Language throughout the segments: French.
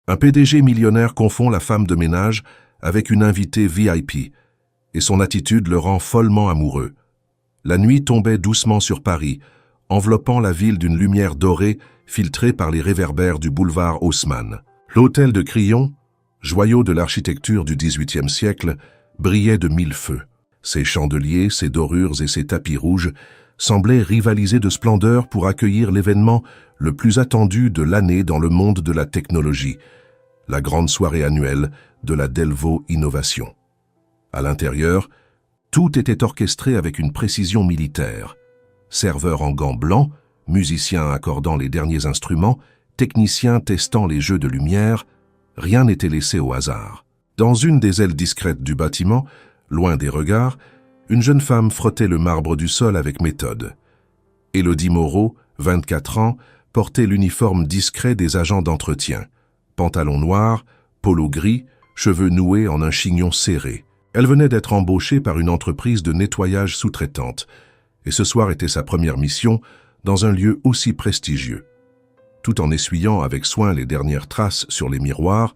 Un PDG millionnaire confond la femme de ménage avec une invitée VIP, et son attitude le rend follement amoureux. La nuit tombait doucement sur Paris, enveloppant la ville d'une lumière dorée filtrée par les réverbères du boulevard Haussmann. L'hôtel de Crillon, joyau de l'architecture du XVIIIe siècle, brillait de mille feux. Ses chandeliers, ses dorures et ses tapis rouges semblaient rivaliser de splendeur pour accueillir l'événement le plus attendu de l'année dans le monde de la technologie, la grande soirée annuelle de la Delvaux Innovation. À l'intérieur, tout était orchestré avec une précision militaire. Serveurs en gants blancs, musiciens accordant les derniers instruments, techniciens testant les jeux de lumière, rien n'était laissé au hasard. Dans une des ailes discrètes du bâtiment, loin des regards, une jeune femme frottait le marbre du sol avec méthode. Élodie Moreau, 24 ans, portait l'uniforme discret des agents d'entretien. Pantalon noir, polo gris, cheveux noués en un chignon serré. Elle venait d'être embauchée par une entreprise de nettoyage sous-traitante, et ce soir était sa première mission dans un lieu aussi prestigieux. Tout en essuyant avec soin les dernières traces sur les miroirs,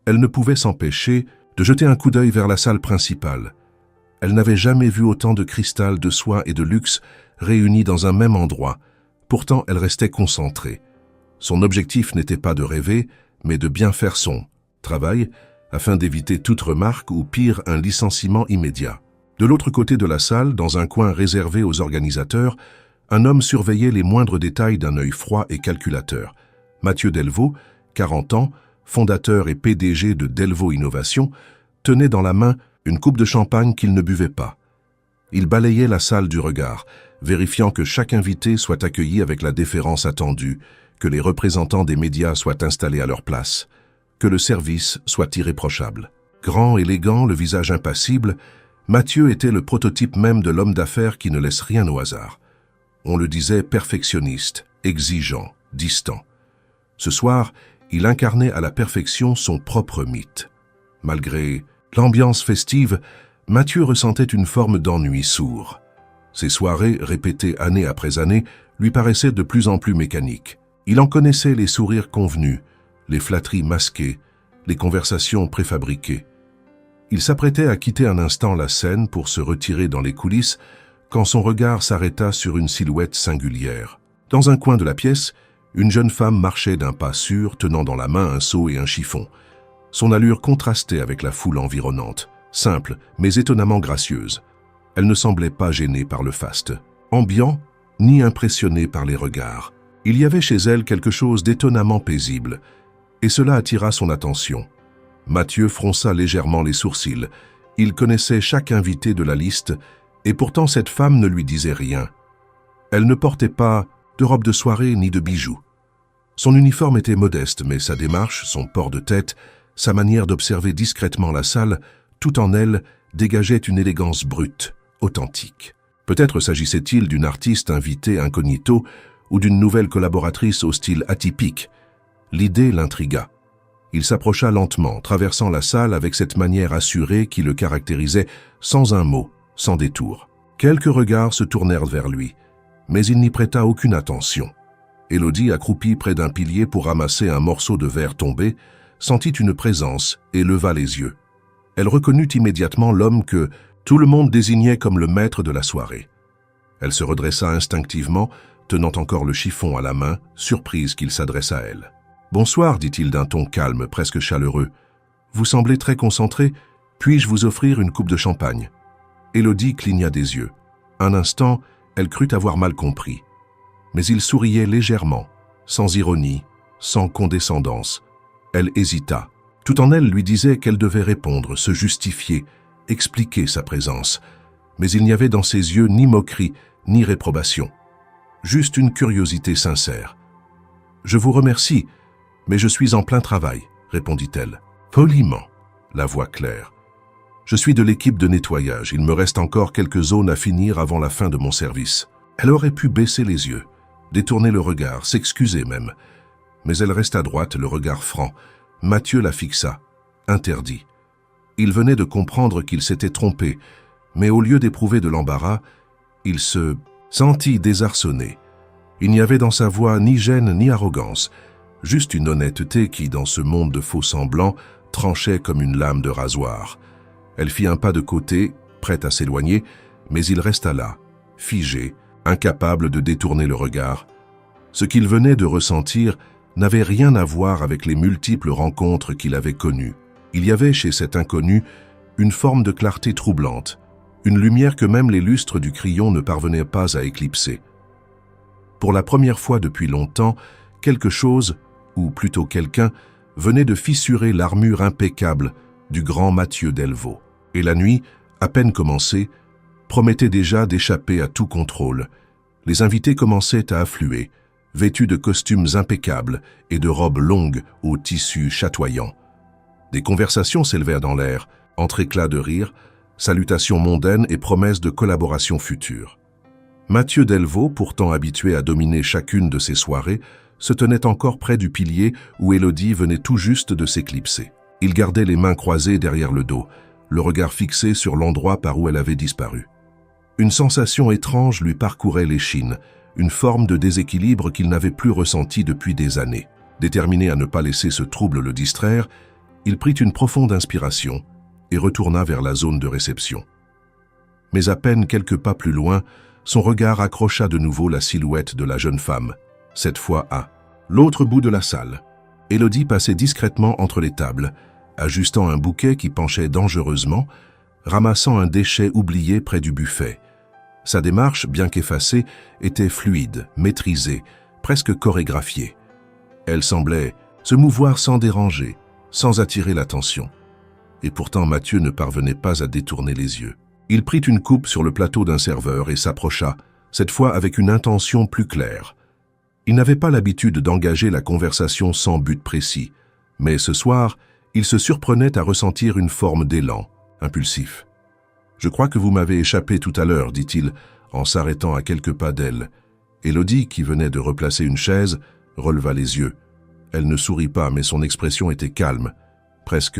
elle ne pouvait s'empêcher de jeter un coup d'œil vers la salle principale. Elle n'avait jamais vu autant de cristal, de soie et de luxe réunis dans un même endroit. Pourtant, elle restait concentrée. Son objectif n'était pas de rêver, mais de bien faire son travail, afin d'éviter toute remarque ou pire un licenciement immédiat. De l'autre côté de la salle, dans un coin réservé aux organisateurs, un homme surveillait les moindres détails d'un œil froid et calculateur. Mathieu Delvaux, 40 ans, fondateur et PDG de Delvaux Innovation, tenait dans la main une coupe de champagne qu'il ne buvait pas. Il balayait la salle du regard, vérifiant que chaque invité soit accueilli avec la déférence attendue, que les représentants des médias soient installés à leur place, que le service soit irréprochable. Grand, élégant, le visage impassible, Mathieu était le prototype même de l'homme d'affaires qui ne laisse rien au hasard. On le disait perfectionniste, exigeant, distant. Ce soir, il incarnait à la perfection son propre mythe. Malgré l'ambiance festive, Mathieu ressentait une forme d'ennui sourd. Ses soirées, répétées année après année, lui paraissaient de plus en plus mécaniques. Il en connaissait les sourires convenus, les flatteries masquées, les conversations préfabriquées. Il s'apprêtait à quitter un instant la scène pour se retirer dans les coulisses quand son regard s'arrêta sur une silhouette singulière. Dans un coin de la pièce, une jeune femme marchait d'un pas sûr, tenant dans la main un seau et un chiffon. Son allure contrastait avec la foule environnante, simple mais étonnamment gracieuse. Elle ne semblait pas gênée par le faste, ambiant, ni impressionnée par les regards. Il y avait chez elle quelque chose d'étonnamment paisible, et cela attira son attention. Mathieu fronça légèrement les sourcils. Il connaissait chaque invité de la liste, et pourtant cette femme ne lui disait rien. Elle ne portait pas de robe de soirée ni de bijoux. Son uniforme était modeste, mais sa démarche, son port de tête, sa manière d'observer discrètement la salle, tout en elle, dégageait une élégance brute, authentique. Peut-être s'agissait-il d'une artiste invitée incognito ou d'une nouvelle collaboratrice au style atypique. L'idée l'intrigua. Il s'approcha lentement, traversant la salle avec cette manière assurée qui le caractérisait sans un mot, sans détour. Quelques regards se tournèrent vers lui, mais il n'y prêta aucune attention. Élodie, accroupie près d'un pilier pour ramasser un morceau de verre tombé, sentit une présence et leva les yeux. Elle reconnut immédiatement l'homme que tout le monde désignait comme le maître de la soirée. Elle se redressa instinctivement, tenant encore le chiffon à la main, surprise qu'il s'adresse à elle. « Bonsoir », dit-il d'un ton calme, presque chaleureux. « Vous semblez très concentré. Puis-je vous offrir une coupe de champagne ?» Élodie cligna des yeux. Un instant, elle crut avoir mal compris. Mais il souriait légèrement, sans ironie, sans condescendance. Elle hésita. Tout en elle lui disait qu'elle devait répondre, se justifier, expliquer sa présence. Mais il n'y avait dans ses yeux ni moquerie, ni réprobation. Juste une curiosité sincère. « Je vous remercie, mais je suis en plein travail, » répondit-elle. Poliment, la voix claire. « Je suis de l'équipe de nettoyage. Il me reste encore quelques zones à finir avant la fin de mon service. » Elle aurait pu baisser les yeux, détourner le regard, s'excuser même. Mais elle resta droite, le regard franc. Mathieu la fixa, interdit. Il venait de comprendre qu'il s'était trompé, mais au lieu d'éprouver de l'embarras, il se sentit désarçonné. Il n'y avait dans sa voix ni gêne ni arrogance, juste une honnêteté qui, dans ce monde de faux-semblants, tranchait comme une lame de rasoir. Elle fit un pas de côté, prête à s'éloigner, mais il resta là, figé, incapable de détourner le regard. Ce qu'il venait de ressentir n'avait rien à voir avec les multiples rencontres qu'il avait connues. Il y avait chez cet inconnu une forme de clarté troublante, une lumière que même les lustres du crayon ne parvenaient pas à éclipser. Pour la première fois depuis longtemps, quelque chose, ou plutôt quelqu'un, venait de fissurer l'armure impeccable du grand Mathieu Delvaux. Et la nuit, à peine commencée, promettait déjà d'échapper à tout contrôle. Les invités commençaient à affluer, vêtus de costumes impeccables et de robes longues aux tissus chatoyants. Des conversations s'élevèrent dans l'air, entre éclats de rire, salutations mondaines et promesses de collaboration future. Mathieu Delvaux, pourtant habitué à dominer chacune de ses soirées, se tenait encore près du pilier où Élodie venait tout juste de s'éclipser. Il gardait les mains croisées derrière le dos, le regard fixé sur l'endroit par où elle avait disparu. Une sensation étrange lui parcourait l'échine, une forme de déséquilibre qu'il n'avait plus ressenti depuis des années. Déterminé à ne pas laisser ce trouble le distraire, il prit une profonde inspiration et retourna vers la zone de réception. Mais à peine quelques pas plus loin, son regard accrocha de nouveau la silhouette de la jeune femme, cette fois à l'autre bout de la salle. Élodie passait discrètement entre les tables, ajustant un bouquet qui penchait dangereusement, ramassant un déchet oublié près du buffet. Sa démarche, bien qu'effacée, était fluide, maîtrisée, presque chorégraphiée. Elle semblait se mouvoir sans déranger, sans attirer l'attention. Et pourtant Mathieu ne parvenait pas à détourner les yeux. Il prit une coupe sur le plateau d'un serveur et s'approcha, cette fois avec une intention plus claire. Il n'avait pas l'habitude d'engager la conversation sans but précis, mais ce soir, il se surprenait à ressentir une forme d'élan, impulsif. « Je crois que vous m'avez échappé tout à l'heure, dit-il, en s'arrêtant à quelques pas d'elle. Élodie, qui venait de replacer une chaise, releva les yeux. Elle ne sourit pas, mais son expression était calme, presque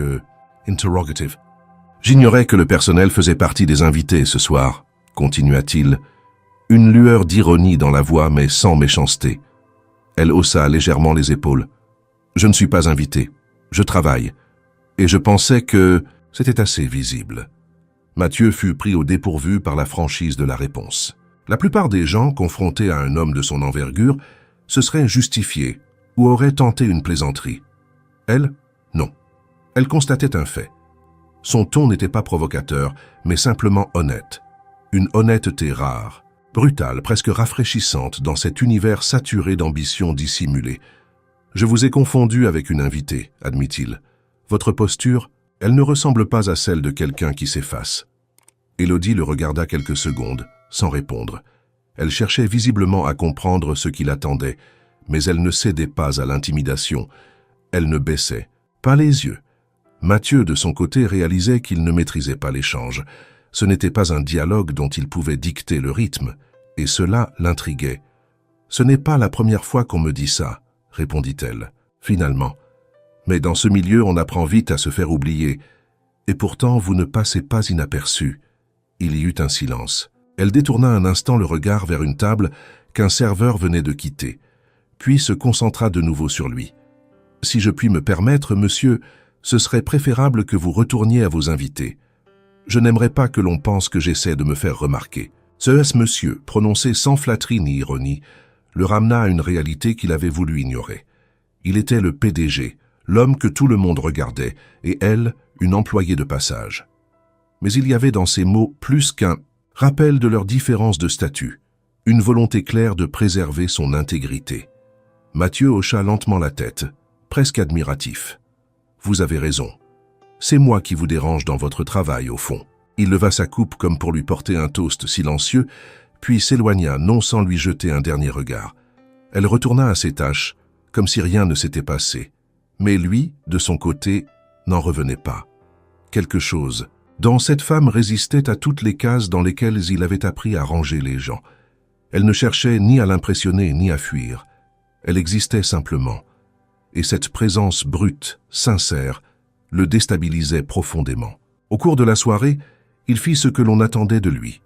interrogative. « J'ignorais que le personnel faisait partie des invités ce soir, continua-t-il, une lueur d'ironie dans la voix, mais sans méchanceté. Elle haussa légèrement les épaules. « Je ne suis pas invité, je travaille, et je pensais que c'était assez visible. » Mathieu fut pris au dépourvu par la franchise de la réponse. La plupart des gens, confrontés à un homme de son envergure, se seraient justifiés ou auraient tenté une plaisanterie. Elle, non. Elle constatait un fait. Son ton n'était pas provocateur, mais simplement honnête. Une honnêteté rare, brutale, presque rafraîchissante dans cet univers saturé d'ambitions dissimulées. « Je vous ai confondu avec une invitée, admit-il. Votre posture, elle ne ressemble pas à celle de quelqu'un qui s'efface. » Élodie le regarda quelques secondes, sans répondre. Elle cherchait visiblement à comprendre ce qui l'attendait, mais elle ne cédait pas à l'intimidation. Elle ne baissait pas les yeux. Mathieu, de son côté, réalisait qu'il ne maîtrisait pas l'échange. Ce n'était pas un dialogue dont il pouvait dicter le rythme, et cela l'intriguait. « Ce n'est pas la première fois qu'on me dit ça, » répondit-elle, finalement. « Mais dans ce milieu, on apprend vite à se faire oublier. Et pourtant, vous ne passez pas inaperçu. » Il y eut un silence. Elle détourna un instant le regard vers une table qu'un serveur venait de quitter, puis se concentra de nouveau sur lui. « Si je puis me permettre, monsieur, ce serait préférable que vous retourniez à vos invités. Je n'aimerais pas que l'on pense que j'essaie de me faire remarquer. » Ce monsieur, prononcé sans flatterie ni ironie, le ramena à une réalité qu'il avait voulu ignorer. Il était le PDG, l'homme que tout le monde regardait, et elle, une employée de passage. Mais il y avait dans ces mots plus qu'un rappel de leur différence de statut, une volonté claire de préserver son intégrité. Mathieu hocha lentement la tête, presque admiratif. « Vous avez raison. C'est moi qui vous dérange dans votre travail, au fond. » Il leva sa coupe comme pour lui porter un toast silencieux, puis s'éloigna, non sans lui jeter un dernier regard. Elle retourna à ses tâches, comme si rien ne s'était passé. Mais lui, de son côté, n'en revenait pas. Quelque chose, dans cette femme, résistait à toutes les cases dans lesquelles il avait appris à ranger les gens. Elle ne cherchait ni à l'impressionner ni à fuir. Elle existait simplement. Et cette présence brute, sincère, le déstabilisait profondément. Au cours de la soirée, il fit ce que l'on attendait de lui.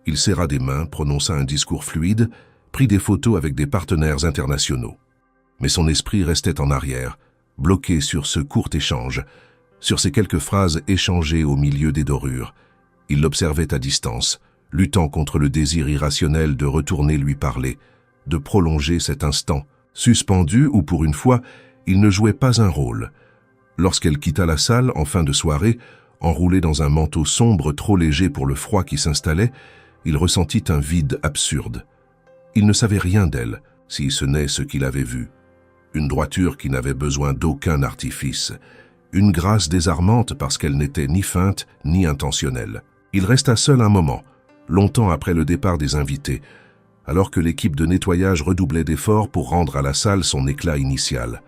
Il serra des mains, prononça un discours fluide, prit des photos avec des partenaires internationaux. Mais son esprit restait en arrière, bloqué sur ce court échange, sur ces quelques phrases échangées au milieu des dorures. Il l'observait à distance, luttant contre le désir irrationnel de retourner lui parler, de prolonger cet instant, suspendu où pour une fois, il ne jouait pas un rôle. Lorsqu'elle quitta la salle en fin de soirée, enroulée dans un manteau sombre trop léger pour le froid qui s'installait, il ressentit un vide absurde. Il ne savait rien d'elle, si ce n'est ce qu'il avait vu. Une droiture qui n'avait besoin d'aucun artifice, une grâce désarmante parce qu'elle n'était ni feinte ni intentionnelle. Il resta seul un moment, longtemps après le départ des invités, alors que l'équipe de nettoyage redoublait d'efforts pour rendre à la salle son éclat initial.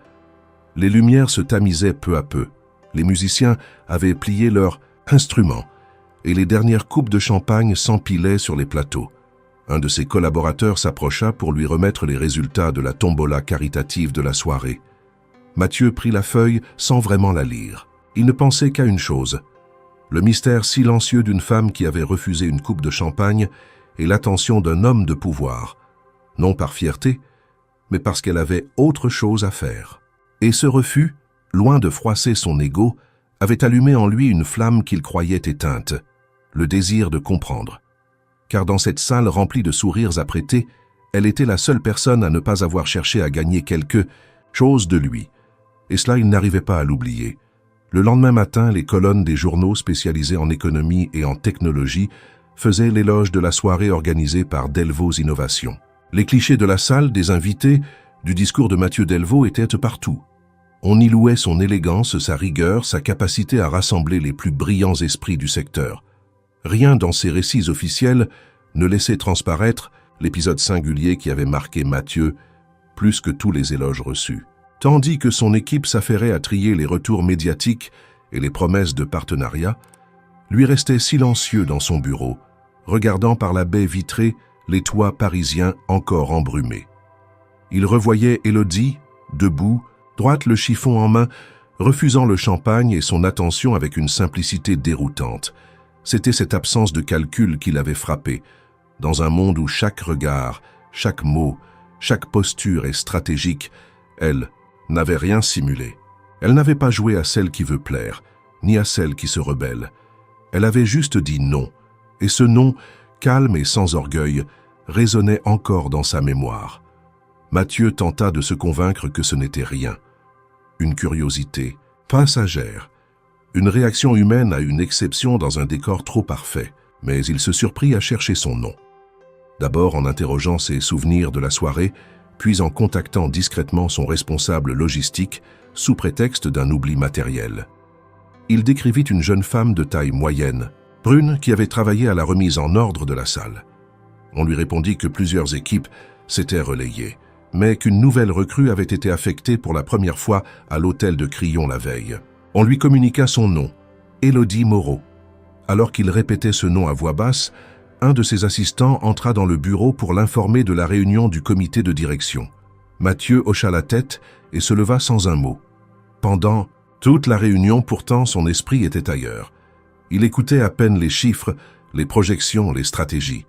Les lumières se tamisaient peu à peu. Les musiciens avaient plié leurs instruments et les dernières coupes de champagne s'empilaient sur les plateaux. Un de ses collaborateurs s'approcha pour lui remettre les résultats de la tombola caritative de la soirée. Mathieu prit la feuille sans vraiment la lire. Il ne pensait qu'à une chose, le mystère silencieux d'une femme qui avait refusé une coupe de champagne et l'attention d'un homme de pouvoir, non par fierté, mais parce qu'elle avait autre chose à faire. Et ce refus, loin de froisser son ego, avait allumé en lui une flamme qu'il croyait éteinte, le désir de comprendre. Car dans cette salle remplie de sourires apprêtés, elle était la seule personne à ne pas avoir cherché à gagner quelque chose de lui. Et cela, il n'arrivait pas à l'oublier. Le lendemain matin, les colonnes des journaux spécialisés en économie et en technologie faisaient l'éloge de la soirée organisée par Delvaux Innovations. Les clichés de la salle, des invités, du discours de Mathieu Delvaux étaient partout. On y louait son élégance, sa rigueur, sa capacité à rassembler les plus brillants esprits du secteur. Rien dans ces récits officiels ne laissait transparaître l'épisode singulier qui avait marqué Mathieu, plus que tous les éloges reçus. Tandis que son équipe s'affairait à trier les retours médiatiques et les promesses de partenariat, lui restait silencieux dans son bureau, regardant par la baie vitrée les toits parisiens encore embrumés. Il revoyait Élodie, debout, droite le chiffon en main, refusant le champagne et son attention avec une simplicité déroutante. C'était cette absence de calcul qui l'avait frappé, dans un monde où chaque regard, chaque mot, chaque posture est stratégique. Elle n'avait rien simulé. Elle n'avait pas joué à celle qui veut plaire, ni à celle qui se rebelle. Elle avait juste dit non, et ce non, calme et sans orgueil, résonnait encore dans sa mémoire. Mathieu tenta de se convaincre que ce n'était rien. Une curiosité passagère, une réaction humaine à une exception dans un décor trop parfait, mais il se surprit à chercher son nom. D'abord en interrogeant ses souvenirs de la soirée, puis en contactant discrètement son responsable logistique sous prétexte d'un oubli matériel. Il décrivit une jeune femme de taille moyenne, brune, qui avait travaillé à la remise en ordre de la salle. On lui répondit que plusieurs équipes s'étaient relayées, mais qu'une nouvelle recrue avait été affectée pour la première fois à l'hôtel de Crillon la veille. On lui communiqua son nom, Élodie Moreau. Alors qu'il répétait ce nom à voix basse, un de ses assistants entra dans le bureau pour l'informer de la réunion du comité de direction. Mathieu hocha la tête et se leva sans un mot. Pendant toute la réunion, pourtant, son esprit était ailleurs. Il écoutait à peine les chiffres, les projections, les stratégies.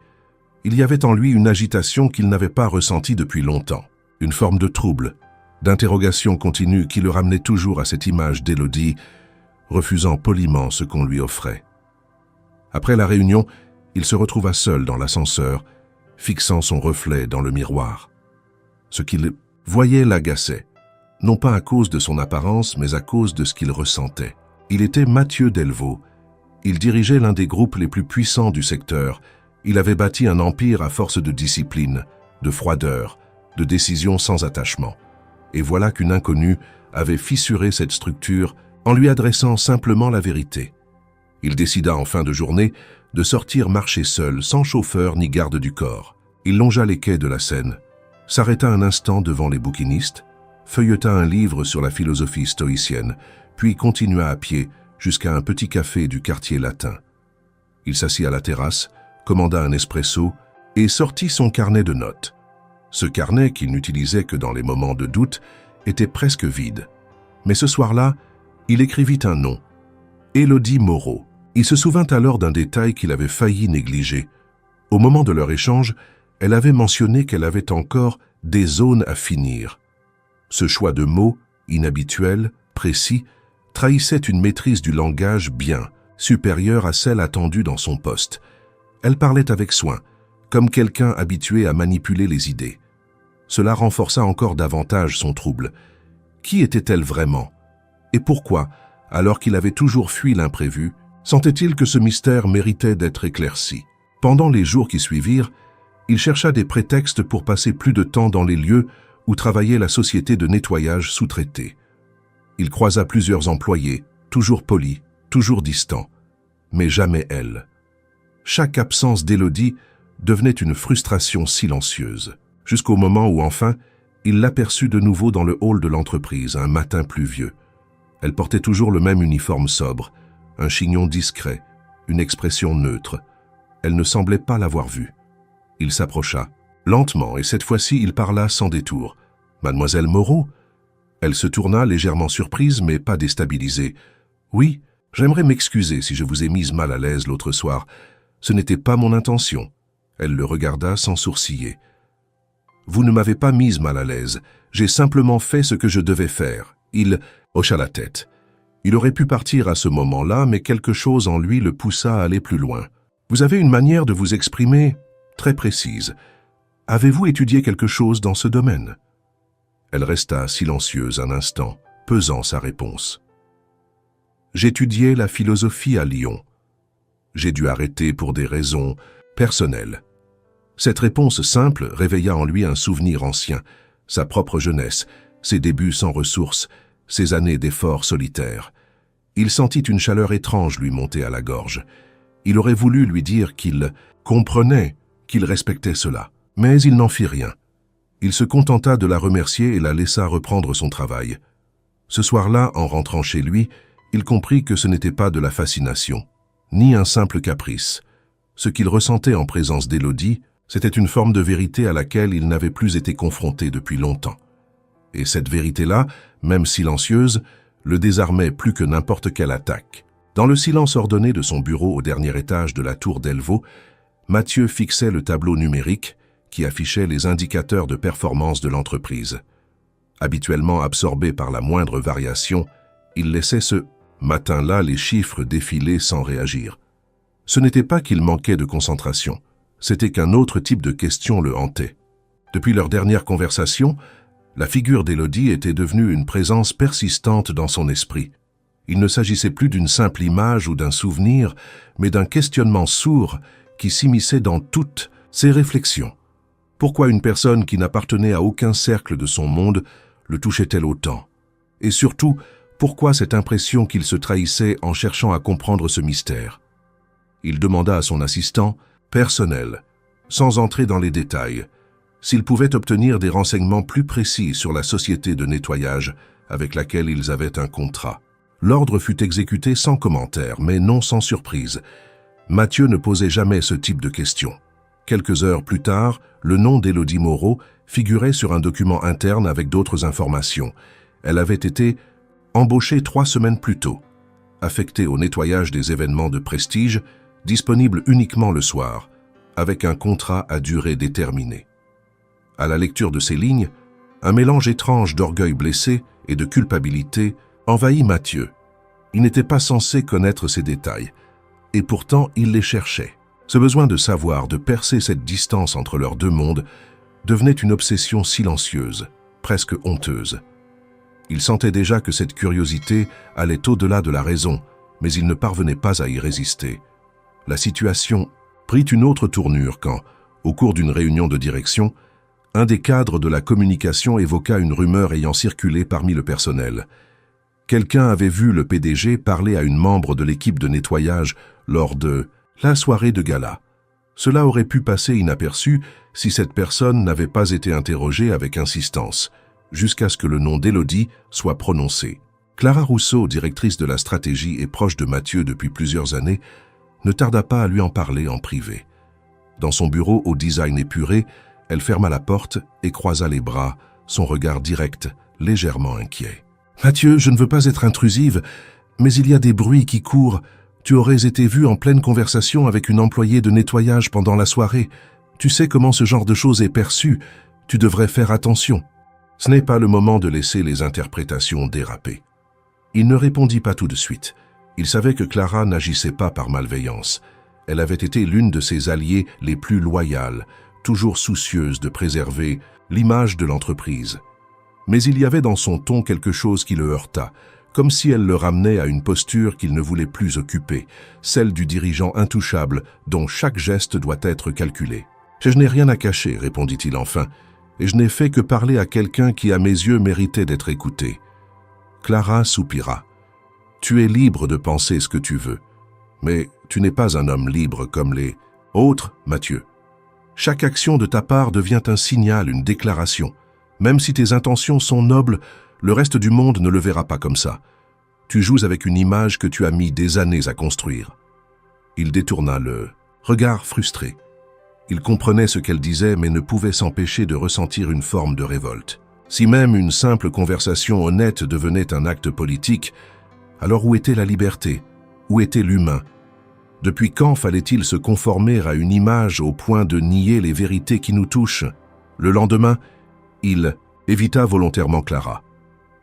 Il y avait en lui une agitation qu'il n'avait pas ressentie depuis longtemps, une forme de trouble, d'interrogation continue qui le ramenait toujours à cette image d'Élodie, refusant poliment ce qu'on lui offrait. Après la réunion, il se retrouva seul dans l'ascenseur, fixant son reflet dans le miroir. Ce qu'il voyait l'agaçait, non pas à cause de son apparence, mais à cause de ce qu'il ressentait. Il était Mathieu Delvaux. Il dirigeait l'un des groupes les plus puissants du secteur. Il avait bâti un empire à force de discipline, de froideur, de décisions sans attachement. Et voilà qu'une inconnue avait fissuré cette structure en lui adressant simplement la vérité. Il décida en fin de journée de sortir marcher seul, sans chauffeur ni garde du corps. Il longea les quais de la Seine, s'arrêta un instant devant les bouquinistes, feuilleta un livre sur la philosophie stoïcienne, puis continua à pied jusqu'à un petit café du quartier latin. Il s'assit à la terrasse, commanda un espresso et sortit son carnet de notes. Ce carnet, qu'il n'utilisait que dans les moments de doute, était presque vide. Mais ce soir-là, il écrivit un nom, Élodie Moreau. Il se souvint alors d'un détail qu'il avait failli négliger. Au moment de leur échange, elle avait mentionné qu'elle avait encore des zones à finir. Ce choix de mots, inhabituel, précis, trahissait une maîtrise du langage bien supérieure à celle attendue dans son poste. Elle parlait avec soin, comme quelqu'un habitué à manipuler les idées. Cela renforça encore davantage son trouble. Qui était-elle vraiment? Et pourquoi, alors qu'il avait toujours fui l'imprévu, sentait-il que ce mystère méritait d'être éclairci? Pendant les jours qui suivirent, il chercha des prétextes pour passer plus de temps dans les lieux où travaillait la société de nettoyage sous-traitée. Il croisa plusieurs employés, toujours polis, toujours distants, mais jamais elle. Chaque absence d'Élodie devenait une frustration silencieuse, jusqu'au moment où enfin, il l'aperçut de nouveau dans le hall de l'entreprise, un matin pluvieux. Elle portait toujours le même uniforme sobre, un chignon discret, une expression neutre. Elle ne semblait pas l'avoir vue. Il s'approcha, lentement, et cette fois-ci il parla sans détour. « Mademoiselle Moreau ?» Elle se tourna, légèrement surprise, mais pas déstabilisée. « Oui, j'aimerais m'excuser si je vous ai mise mal à l'aise l'autre soir. Ce n'était pas mon intention. » Elle le regarda sans sourciller. « Vous ne m'avez pas mise mal à l'aise. J'ai simplement fait ce que je devais faire. » Il hocha la tête. Il aurait pu partir à ce moment-là, mais quelque chose en lui le poussa à aller plus loin. « Vous avez une manière de vous exprimer très précise. Avez-vous étudié quelque chose dans ce domaine ?» Elle resta silencieuse un instant, pesant sa réponse. « J'étudiais la philosophie à Lyon. J'ai dû arrêter pour des raisons personnelles. » Cette réponse simple réveilla en lui un souvenir ancien, sa propre jeunesse, ses débuts sans ressources, ses années d'efforts solitaires. Il sentit une chaleur étrange lui monter à la gorge. Il aurait voulu lui dire qu'il comprenait, qu'il respectait cela, mais il n'en fit rien. Il se contenta de la remercier et la laissa reprendre son travail. Ce soir-là, en rentrant chez lui, il comprit que ce n'était pas de la fascination, ni un simple caprice. Ce qu'il ressentait en présence d'Élodie, c'était une forme de vérité à laquelle il n'avait plus été confronté depuis longtemps. Et cette vérité-là, même silencieuse, le désarmait plus que n'importe quelle attaque. Dans le silence ordonné de son bureau au dernier étage de la tour Delvaux, Mathieu fixait le tableau numérique qui affichait les indicateurs de performance de l'entreprise. Habituellement absorbé par la moindre variation, il laissait ce matin-là les chiffres défiler sans réagir. Ce n'était pas qu'il manquait de concentration, c'était qu'un autre type de question le hantait. Depuis leur dernière conversation, la figure d'Élodie était devenue une présence persistante dans son esprit. Il ne s'agissait plus d'une simple image ou d'un souvenir, mais d'un questionnement sourd qui s'immisçait dans toutes ses réflexions. Pourquoi une personne qui n'appartenait à aucun cercle de son monde le touchait-elle autant? Et surtout, pourquoi cette impression qu'il se trahissait en cherchant à comprendre ce mystère? Il demanda à son assistant, personnel, sans entrer dans les détails, s'il pouvait obtenir des renseignements plus précis sur la société de nettoyage avec laquelle ils avaient un contrat. L'ordre fut exécuté sans commentaire, mais non sans surprise. Mathieu ne posait jamais ce type de questions. Quelques heures plus tard, le nom d'Élodie Moreau figurait sur un document interne avec d'autres informations. Elle avait été embauchée 3 semaines plus tôt, affectée au nettoyage des événements de prestige, disponible uniquement le soir, avec un contrat à durée déterminée. À la lecture de ces lignes, un mélange étrange d'orgueil blessé et de culpabilité envahit Mathieu. Il n'était pas censé connaître ces détails, et pourtant il les cherchait. Ce besoin de savoir, de percer cette distance entre leurs deux mondes, devenait une obsession silencieuse, presque honteuse. Il sentait déjà que cette curiosité allait au-delà de la raison, mais il ne parvenait pas à y résister. La situation prit une autre tournure quand, au cours d'une réunion de direction, un des cadres de la communication évoqua une rumeur ayant circulé parmi le personnel. Quelqu'un avait vu le PDG parler à une membre de l'équipe de nettoyage lors de la soirée de gala. Cela aurait pu passer inaperçu si cette personne n'avait pas été interrogée avec insistance, jusqu'à ce que le nom d'Élodie soit prononcé. Clara Rousseau, directrice de la stratégie et proche de Mathieu depuis plusieurs années, ne tarda pas à lui en parler en privé. Dans son bureau au design épuré, elle ferma la porte et croisa les bras, son regard direct, légèrement inquiet. « Mathieu, je ne veux pas être intrusive, mais il y a des bruits qui courent. Tu aurais été vu en pleine conversation avec une employée de nettoyage pendant la soirée. Tu sais comment ce genre de choses est perçu. Tu devrais faire attention. » Ce n'est pas le moment de laisser les interprétations déraper. Il ne répondit pas tout de suite. Il savait que Clara n'agissait pas par malveillance. Elle avait été l'une de ses alliées les plus loyales, toujours soucieuse de préserver l'image de l'entreprise. Mais il y avait dans son ton quelque chose qui le heurta, comme si elle le ramenait à une posture qu'il ne voulait plus occuper, celle du dirigeant intouchable dont chaque geste doit être calculé. « Je n'ai rien à cacher, répondit-il enfin, et je n'ai fait que parler à quelqu'un qui, à mes yeux, méritait d'être écouté. » Clara soupira. « Tu es libre de penser ce que tu veux, mais tu n'es pas un homme libre comme les autres, Mathieu. Chaque action de ta part devient un signal, une déclaration. Même si tes intentions sont nobles, le reste du monde ne le verra pas comme ça. Tu joues avec une image que tu as mis des années à construire. » Il détourna le regard frustré. Il comprenait ce qu'elle disait, mais ne pouvait s'empêcher de ressentir une forme de révolte. Si même une simple conversation honnête devenait un acte politique, alors où était la liberté? Où était l'humain? Depuis quand fallait-il se conformer à une image au point de nier les vérités qui nous touchent? Le lendemain, il évita volontairement Clara.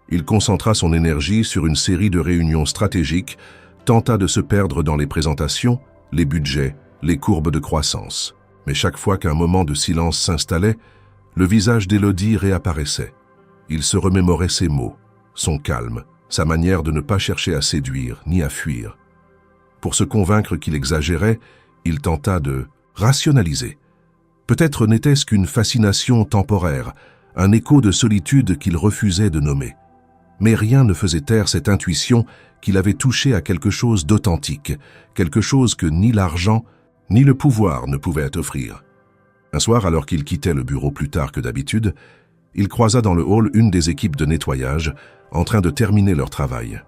Il concentra son énergie sur une série de réunions stratégiques, tenta de se perdre dans les présentations, les budgets, les courbes de croissance. Mais chaque fois qu'un moment de silence s'installait, le visage d'Élodie réapparaissait. Il se remémorait ses mots, son calme, sa manière de ne pas chercher à séduire ni à fuir. Pour se convaincre qu'il exagérait, il tenta de rationaliser. Peut-être n'était-ce qu'une fascination temporaire, un écho de solitude qu'il refusait de nommer. Mais rien ne faisait taire cette intuition qu'il avait touché à quelque chose d'authentique, quelque chose que ni l'argent, ni le pouvoir ne pouvaient offrir. Un soir, alors qu'il quittait le bureau plus tard que d'habitude, il croisa dans le hall une des équipes de nettoyage, en train de terminer leur travail.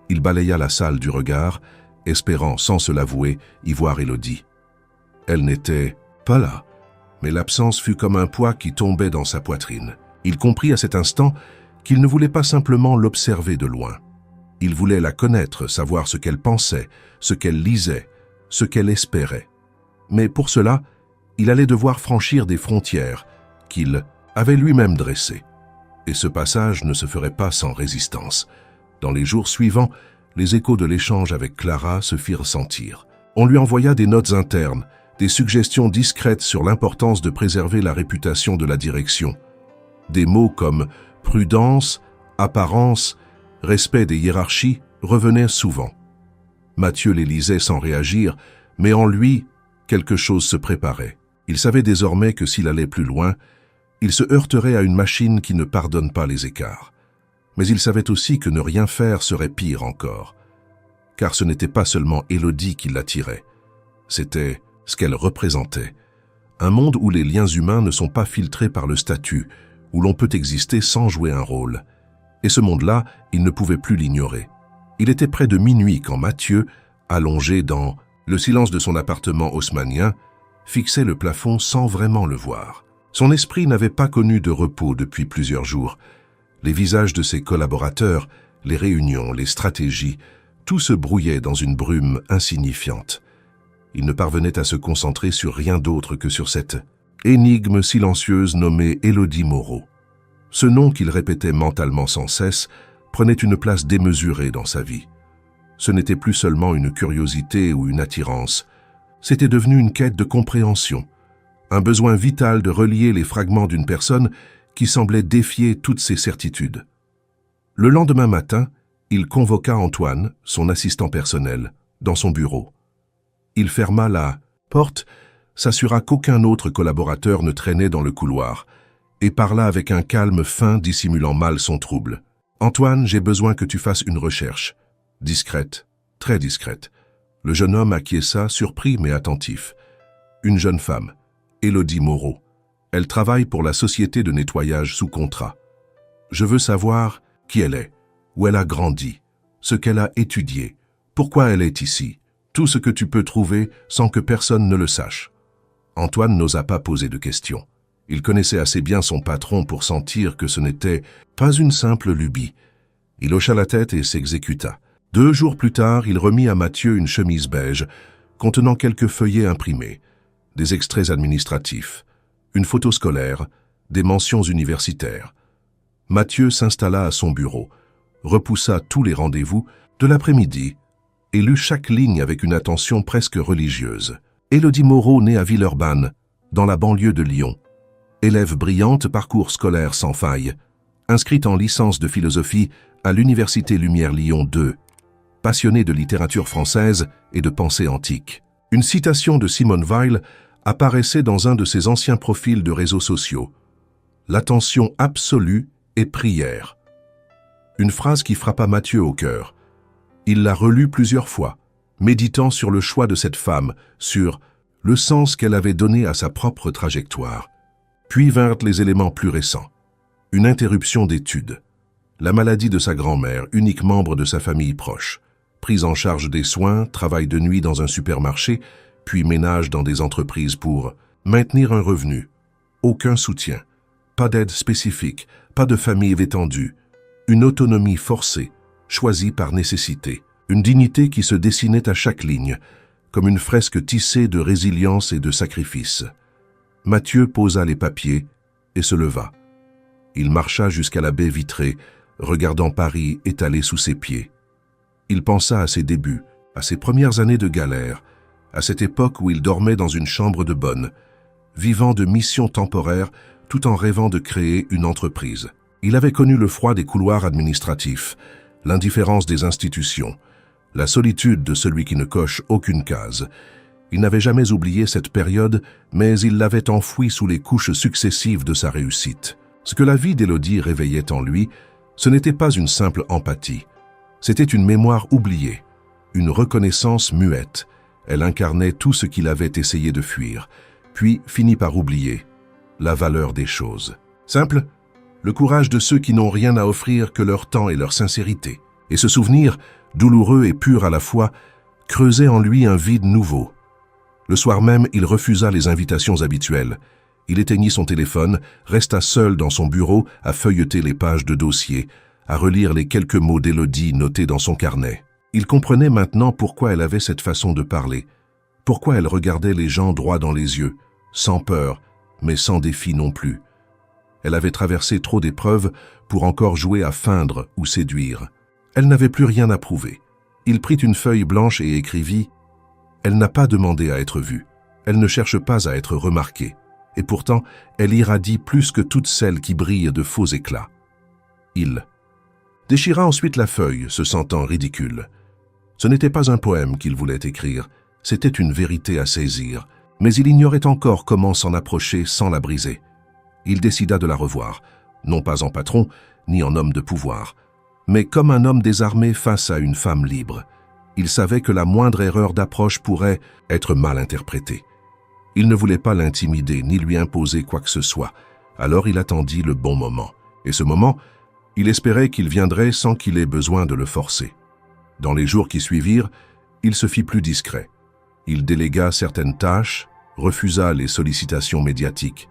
Il balaya la salle du regard, espérant, sans se l'avouer, y voir Élodie. Elle n'était pas là, mais l'absence fut comme un poids qui tombait dans sa poitrine. Il comprit à cet instant qu'il ne voulait pas simplement l'observer de loin. Il voulait la connaître, savoir ce qu'elle pensait, ce qu'elle lisait, ce qu'elle espérait. Mais pour cela, il allait devoir franchir des frontières qu'il avait lui-même dressées. Et ce passage ne se ferait pas sans résistance. Dans les jours suivants, les échos de l'échange avec Clara se firent sentir. On lui envoya des notes internes, des suggestions discrètes sur l'importance de préserver la réputation de la direction. Des mots comme prudence, apparence, respect des hiérarchies revenaient souvent. Mathieu les lisait sans réagir, mais en lui, quelque chose se préparait. Il savait désormais que s'il allait plus loin, il se heurterait à une machine qui ne pardonne pas les écarts. Mais il savait aussi que ne rien faire serait pire encore. Car ce n'était pas seulement Élodie qui l'attirait, c'était ce qu'elle représentait. Un monde où les liens humains ne sont pas filtrés par le statut, où l'on peut exister sans jouer un rôle. Et ce monde-là, il ne pouvait plus l'ignorer. Il était près de minuit quand Mathieu, allongé dans le silence de son appartement haussmannien, fixait le plafond sans vraiment le voir. Son esprit n'avait pas connu de repos depuis plusieurs jours. Les visages de ses collaborateurs, les réunions, les stratégies, tout se brouillait dans une brume insignifiante. Il ne parvenait à se concentrer sur rien d'autre que sur cette énigme silencieuse nommée Élodie Moreau. Ce nom qu'il répétait mentalement sans cesse prenait une place démesurée dans sa vie. Ce n'était plus seulement une curiosité ou une attirance, c'était devenu une quête de compréhension, un besoin vital de relier les fragments d'une personne qui semblait défier toutes ses certitudes. Le lendemain matin, il convoqua Antoine, son assistant personnel, dans son bureau. Il ferma la porte, s'assura qu'aucun autre collaborateur ne traînait dans le couloir, et parla avec un calme fin dissimulant mal son trouble. « Antoine, j'ai besoin que tu fasses une recherche. » Discrète, très discrète. Le jeune homme acquiesça, surpris mais attentif. Une jeune femme, Élodie Moreau. Elle travaille pour la société de nettoyage sous contrat. Je veux savoir qui elle est, où elle a grandi, ce qu'elle a étudié, pourquoi elle est ici, tout ce que tu peux trouver sans que personne ne le sache. Antoine n'osa pas poser de questions. Il connaissait assez bien son patron pour sentir que ce n'était pas une simple lubie. Il hocha la tête et s'exécuta. 2 jours plus tard, il remit à Mathieu une chemise beige contenant quelques feuillets imprimés, des extraits administratifs, une photo scolaire, des mentions universitaires. Mathieu s'installa à son bureau, repoussa tous les rendez-vous de l'après-midi et lut chaque ligne avec une attention presque religieuse. Élodie Moreau née à Villeurbanne, dans la banlieue de Lyon. Élève brillante, parcours scolaire sans faille. Inscrite en licence de philosophie à l'Université Lumière Lyon 2. Passionnée de littérature française et de pensée antique. Une citation de Simone Weil apparaissait dans un de ses anciens profils de réseaux sociaux. L'attention absolue est prière. Une phrase qui frappa Mathieu au cœur. Il l'a relue plusieurs fois, méditant sur le choix de cette femme, sur le sens qu'elle avait donné à sa propre trajectoire. Puis vinrent les éléments plus récents. Une interruption d'études. La maladie de sa grand-mère, unique membre de sa famille proche. Prise en charge des soins, travail de nuit dans un supermarché, puis ménage dans des entreprises pour maintenir un revenu. Aucun soutien. Pas d'aide spécifique, pas de famille étendue. Une autonomie forcée, choisie par nécessité. Une dignité qui se dessinait à chaque ligne, comme une fresque tissée de résilience et de sacrifice. Mathieu posa les papiers et se leva. Il marcha jusqu'à la baie vitrée, regardant Paris étalé sous ses pieds. Il pensa à ses débuts, à ses premières années de galère, à cette époque où il dormait dans une chambre de bonne, vivant de missions temporaires tout en rêvant de créer une entreprise. Il avait connu le froid des couloirs administratifs, l'indifférence des institutions, la solitude de celui qui ne coche aucune case. Il n'avait jamais oublié cette période, mais il l'avait enfouie sous les couches successives de sa réussite. Ce que la vie d'Élodie réveillait en lui, ce n'était pas une simple empathie. C'était une mémoire oubliée, une reconnaissance muette. Elle incarnait tout ce qu'il avait essayé de fuir, puis finit par oublier la valeur des choses. Simple, le courage de ceux qui n'ont rien à offrir que leur temps et leur sincérité. Et ce souvenir, douloureux et pur à la fois, creusait en lui un vide nouveau. Le soir même, il refusa les invitations habituelles. Il éteignit son téléphone, resta seul dans son bureau à feuilleter les pages de dossier, à relire les quelques mots d'Élodie notés dans son carnet. Il comprenait maintenant pourquoi elle avait cette façon de parler, pourquoi elle regardait les gens droit dans les yeux, sans peur, mais sans défi non plus. Elle avait traversé trop d'épreuves pour encore jouer à feindre ou séduire. Elle n'avait plus rien à prouver. Il prit une feuille blanche et écrivit « Elle n'a pas demandé à être vue. Elle ne cherche pas à être remarquée. Et pourtant, elle irradie plus que toutes celles qui brillent de faux éclats. » Il déchira ensuite la feuille, se sentant ridicule. Ce n'était pas un poème qu'il voulait écrire, c'était une vérité à saisir, mais il ignorait encore comment s'en approcher sans la briser. Il décida de la revoir, non pas en patron, ni en homme de pouvoir, mais comme un homme désarmé face à une femme libre. Il savait que la moindre erreur d'approche pourrait être mal interprétée. Il ne voulait pas l'intimider ni lui imposer quoi que ce soit, alors il attendit le bon moment. Et ce moment, il espérait qu'il viendrait sans qu'il ait besoin de le forcer. Dans les jours qui suivirent, il se fit plus discret. Il délégua certaines tâches, refusa les sollicitations médiatiques.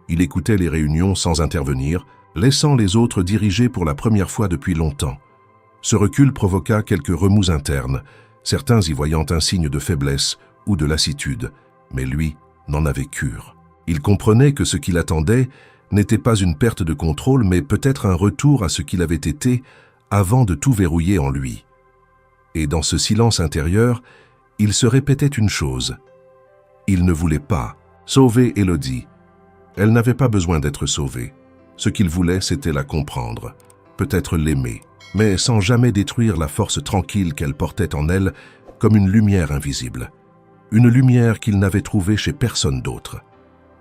Il écoutait les réunions sans intervenir, laissant les autres diriger pour la première fois depuis longtemps. Ce recul provoqua quelques remous internes, certains y voyant un signe de faiblesse ou de lassitude, mais lui n'en avait cure. Il comprenait que ce qu'il attendait n'était pas une perte de contrôle, mais peut-être un retour à ce qu'il avait été avant de tout verrouiller en lui. Et dans ce silence intérieur, il se répétait une chose. Il ne voulait pas sauver Élodie. Elle n'avait pas besoin d'être sauvée. Ce qu'il voulait, c'était la comprendre, peut-être l'aimer, mais sans jamais détruire la force tranquille qu'elle portait en elle comme une lumière invisible. Une lumière qu'il n'avait trouvée chez personne d'autre.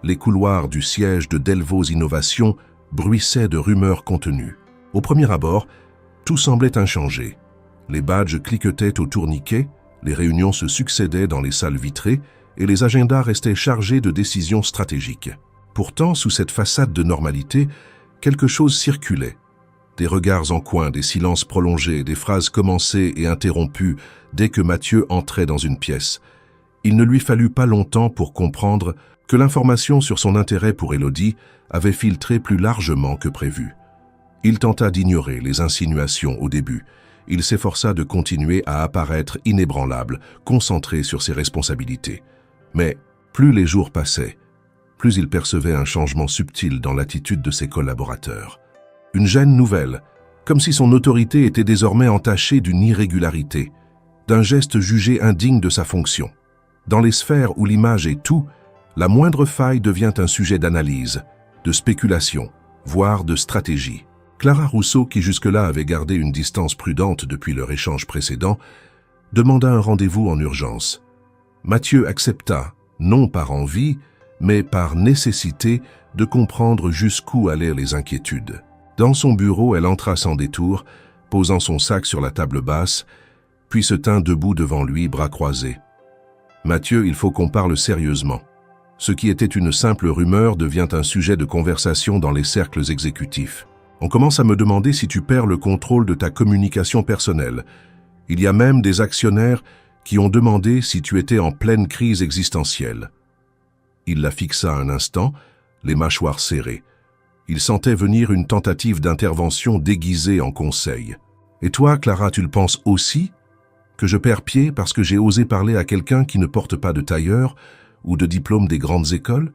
Les couloirs du siège de Delvaux Innovation bruissaient de rumeurs contenues. Au premier abord, tout semblait inchangé. Les badges cliquetaient au tourniquet, les réunions se succédaient dans les salles vitrées et les agendas restaient chargés de décisions stratégiques. Pourtant, sous cette façade de normalité, quelque chose circulait. Des regards en coin, des silences prolongés, des phrases commencées et interrompues dès que Mathieu entrait dans une pièce. Il ne lui fallut pas longtemps pour comprendre que l'information sur son intérêt pour Élodie avait filtré plus largement que prévu. Il tenta d'ignorer les insinuations au début. Il s'efforça de continuer à apparaître inébranlable, concentré sur ses responsabilités. Mais plus les jours passaient, plus il percevait un changement subtil dans l'attitude de ses collaborateurs. une gêne nouvelle, comme si son autorité était désormais entachée d'une irrégularité, d'un geste jugé indigne de sa fonction. Dans les sphères où l'image est tout, la moindre faille devient un sujet d'analyse, de spéculation, voire de stratégie. Clara Rousseau, qui jusque-là avait gardé une distance prudente depuis leur échange précédent, demanda un rendez-vous en urgence. Mathieu accepta, non par envie, mais par nécessité de comprendre jusqu'où allaient les inquiétudes. Dans son bureau, elle entra sans détour, posant son sac sur la table basse, puis se tint debout devant lui, bras croisés. « Mathieu, il faut qu'on parle sérieusement. Ce qui était une simple rumeur devient un sujet de conversation dans les cercles exécutifs. On commence à me demander si tu perds le contrôle de ta communication personnelle. Il y a même des actionnaires qui ont demandé si tu étais en pleine crise existentielle. » Il la fixa un instant, les mâchoires serrées. Il sentait venir une tentative d'intervention déguisée en conseil. « Et toi, Clara, tu le penses aussi? Que je perds pied parce que j'ai osé parler à quelqu'un qui ne porte pas de tailleur ou de diplôme des grandes écoles?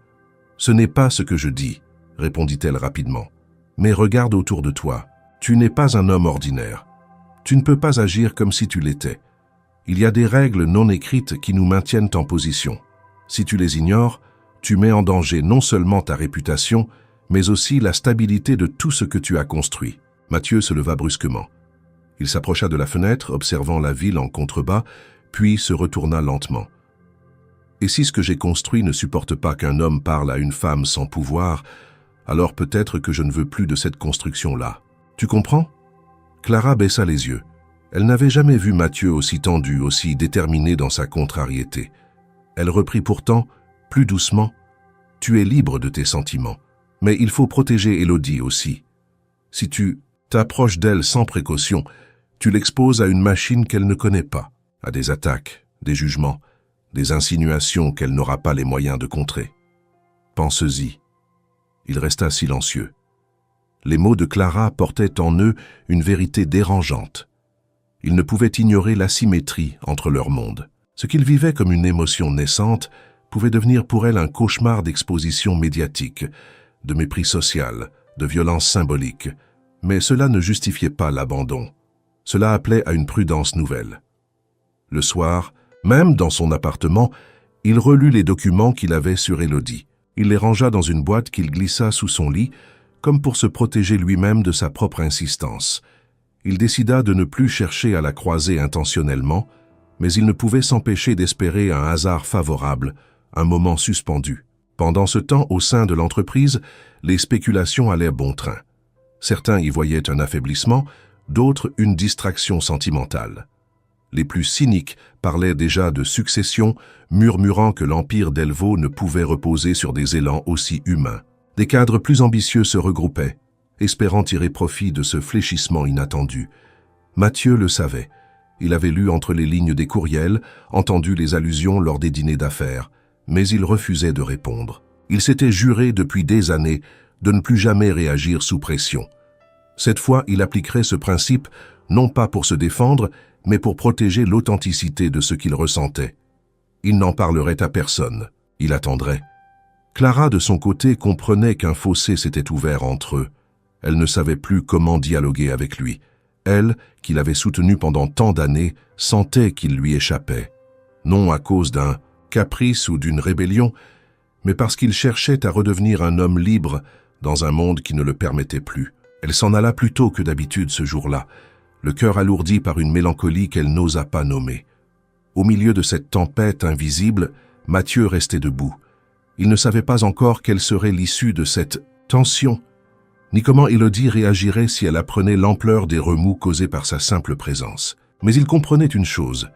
Ce n'est pas ce que je dis, répondit-elle rapidement. Mais regarde autour de toi. Tu n'es pas un homme ordinaire. Tu ne peux pas agir comme si tu l'étais. Il y a des règles non écrites qui nous maintiennent en position. Si tu les ignores, tu mets en danger non seulement ta réputation, mais aussi la stabilité de tout ce que tu as construit. » Mathieu se leva brusquement. Il s'approcha de la fenêtre, observant la ville en contrebas, puis se retourna lentement. « Et si ce que j'ai construit ne supporte pas qu'un homme parle à une femme sans pouvoir, alors peut-être que je ne veux plus de cette construction-là. Tu comprends ?» Clara baissa les yeux. Elle n'avait jamais vu Mathieu aussi tendu, aussi déterminé dans sa contrariété. Elle reprit pourtant, plus doucement, « Tu es libre de tes sentiments, mais il faut protéger Élodie aussi. Si tu t'approches d'elle sans précaution, tu l'exposes à une machine qu'elle ne connaît pas, à des attaques, des jugements, des insinuations qu'elle n'aura pas les moyens de contrer. Pense-y. » Il resta silencieux. Les mots de Clara portaient en eux une vérité dérangeante. Il ne pouvait ignorer l'asymétrie entre leurs mondes. Ce qu'il vivait comme une émotion naissante pouvait devenir pour elle un cauchemar d'exposition médiatique, de mépris social, de violence symbolique. Mais cela ne justifiait pas l'abandon. Cela appelait à une prudence nouvelle. Le soir, même dans son appartement, il relut les documents qu'il avait sur Élodie. Il les rangea dans une boîte qu'il glissa sous son lit, comme pour se protéger lui-même de sa propre insistance. Il décida de ne plus chercher à la croiser intentionnellement, mais il ne pouvait s'empêcher d'espérer un hasard favorable, un moment suspendu. Pendant ce temps, au sein de l'entreprise, les spéculations allaient bon train. Certains y voyaient un affaiblissement, d'autres une distraction sentimentale. Les plus cyniques parlaient déjà de succession, murmurant que l'empire d'Elvaux ne pouvait reposer sur des élans aussi humains. Des cadres plus ambitieux se regroupaient, espérant tirer profit de ce fléchissement inattendu. Mathieu le savait. Il avait lu entre les lignes des courriels, entendu les allusions lors des dîners d'affaires, mais il refusait de répondre. Il s'était juré depuis des années de ne plus jamais réagir sous pression. Cette fois, il appliquerait ce principe non pas pour se défendre, mais pour protéger l'authenticité de ce qu'il ressentait. Il n'en parlerait à personne. Il attendrait. Clara, de son côté, comprenait qu'un fossé s'était ouvert entre eux. Elle ne savait plus comment dialoguer avec lui. Elle, qui l'avait soutenu pendant tant d'années, sentait qu'il lui échappait. Non à cause d'un caprice ou d'une rébellion, mais parce qu'il cherchait à redevenir un homme libre dans un monde qui ne le permettait plus. Elle s'en alla plus tôt que d'habitude ce jour-là, le cœur alourdi par une mélancolie qu'elle n'osa pas nommer. Au milieu de cette tempête invisible, Mathieu restait debout. Il ne savait pas encore quelle serait l'issue de cette tension, ni comment Élodie réagirait si elle apprenait l'ampleur des remous causés par sa simple présence. Mais il comprenait une chose,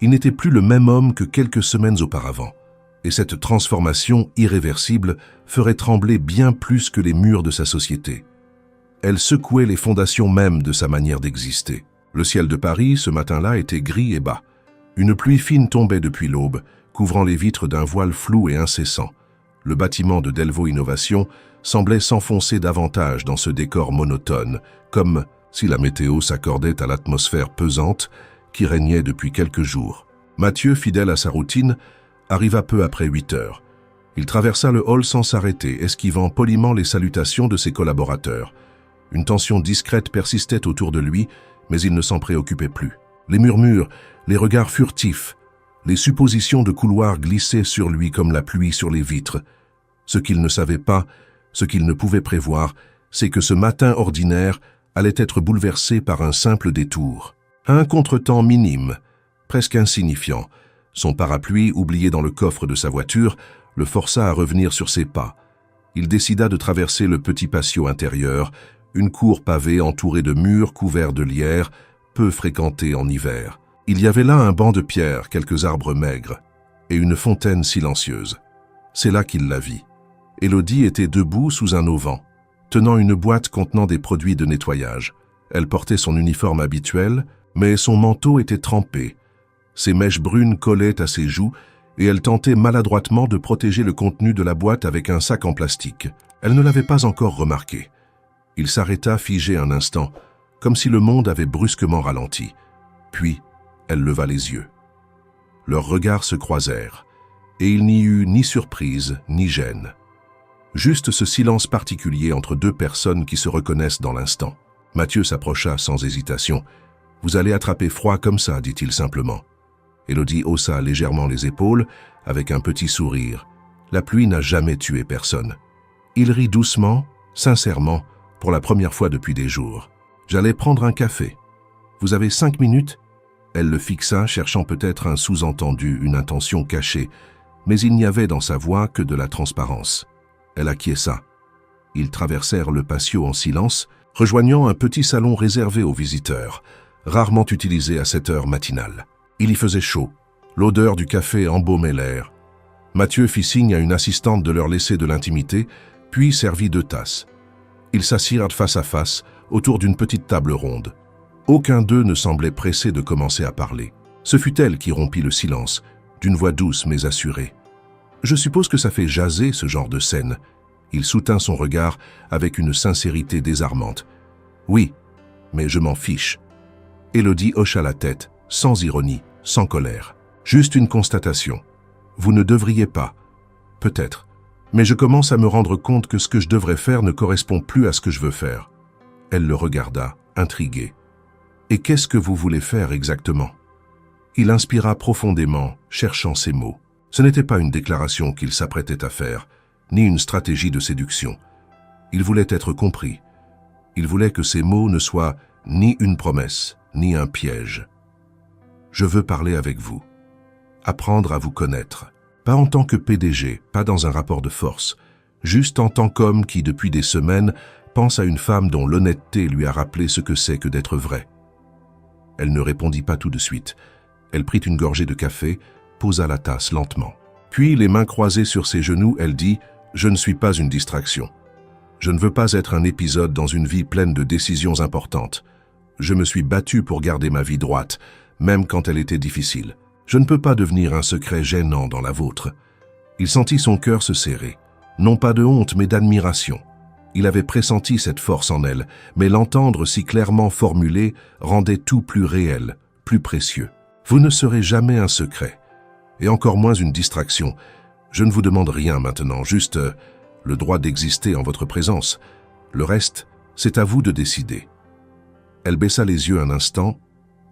il n'était plus le même homme que quelques semaines auparavant, et cette transformation irréversible ferait trembler bien plus que les murs de sa société. Elle secouait les fondations mêmes de sa manière d'exister. Le ciel de Paris, ce matin-là, était gris et bas. Une pluie fine tombait depuis l'aube, couvrant les vitres d'un voile flou et incessant. Le bâtiment de Delvaux Innovation semblait s'enfoncer davantage dans ce décor monotone, comme si la météo s'accordait à l'atmosphère pesante qui régnait depuis quelques jours. Mathieu, fidèle à sa routine, arriva peu après 8 heures. Il traversa le hall sans s'arrêter, esquivant poliment les salutations de ses collaborateurs. Une tension discrète persistait autour de lui, mais il ne s'en préoccupait plus. Les murmures, les regards furtifs, les suppositions de couloir glissaient sur lui comme la pluie sur les vitres. Ce qu'il ne savait pas, ce qu'il ne pouvait prévoir, c'est que ce matin ordinaire allait être bouleversé par un simple détour. Un contretemps minime, presque insignifiant. Son parapluie, oublié dans le coffre de sa voiture, le força à revenir sur ses pas. Il décida de traverser le petit patio intérieur, une cour pavée entourée de murs couverts de lierre, peu fréquentée en hiver. Il y avait là un banc de pierre, quelques arbres maigres, et une fontaine silencieuse. C'est là qu'il la vit. Élodie était debout sous un auvent, tenant une boîte contenant des produits de nettoyage. Elle portait son uniforme habituel, mais son manteau était trempé. Ses mèches brunes collaient à ses joues et elle tentait maladroitement de protéger le contenu de la boîte avec un sac en plastique. Elle ne l'avait pas encore remarqué. Il s'arrêta figé un instant, comme si le monde avait brusquement ralenti. Puis, elle leva les yeux. Leurs regards se croisèrent, et il n'y eut ni surprise ni gêne. Juste ce silence particulier entre deux personnes qui se reconnaissent dans l'instant. Mathieu s'approcha sans hésitation. « Vous allez attraper froid comme ça, dit-il simplement. » Élodie haussa légèrement les épaules, avec un petit sourire. La pluie n'a jamais tué personne. Il rit doucement, sincèrement, pour la première fois depuis des jours. « J'allais prendre un café. Vous avez 5 minutes ?» Elle le fixa, cherchant peut-être un sous-entendu, une intention cachée, mais il n'y avait dans sa voix que de la transparence. Elle acquiesça. Ils traversèrent le patio en silence, rejoignant un petit salon réservé aux visiteurs, rarement utilisé à cette heure matinale. Il y faisait chaud. L'odeur du café embaumait l'air. Mathieu fit signe à une assistante de leur laisser de l'intimité, puis servit 2 tasses. Ils s'assirent face à face, autour d'une petite table ronde. Aucun d'eux ne semblait pressé de commencer à parler. Ce fut elle qui rompit le silence, d'une voix douce mais assurée. « Je suppose que ça fait jaser ce genre de scène. » Il soutint son regard avec une sincérité désarmante. « Oui, mais je m'en fiche. » Élodie hocha la tête, sans ironie, sans colère. « Juste une constatation. Vous ne devriez pas. Peut-être. Mais je commence à me rendre compte que ce que je devrais faire ne correspond plus à ce que je veux faire. » Elle le regarda, intriguée. « Et qu'est-ce que vous voulez faire exactement ?» Il inspira profondément, cherchant ses mots. Ce n'était pas une déclaration qu'il s'apprêtait à faire, ni une stratégie de séduction. Il voulait être compris. Il voulait que ces mots ne soient ni une promesse, ni un piège. « Je veux parler avec vous. Apprendre à vous connaître. Pas en tant que PDG, pas dans un rapport de force, juste en tant qu'homme qui, depuis des semaines, pense à une femme dont l'honnêteté lui a rappelé ce que c'est que d'être vrai. » Elle ne répondit pas tout de suite. Elle prit une gorgée de café, posa la tasse lentement. Puis, les mains croisées sur ses genoux, elle dit « Je ne suis pas une distraction. Je ne veux pas être un épisode dans une vie pleine de décisions importantes. Je me suis battue pour garder ma vie droite, même quand elle était difficile. Je ne peux pas devenir un secret gênant dans la vôtre. » Il sentit son cœur se serrer. Non pas de honte, mais d'admiration. Il avait pressenti cette force en elle, mais l'entendre si clairement formulée rendait tout plus réel, plus précieux. « Vous ne serez jamais un secret, et encore moins une distraction. Je ne vous demande rien maintenant, juste le droit d'exister en votre présence. Le reste, c'est à vous de décider. » Elle baissa les yeux un instant,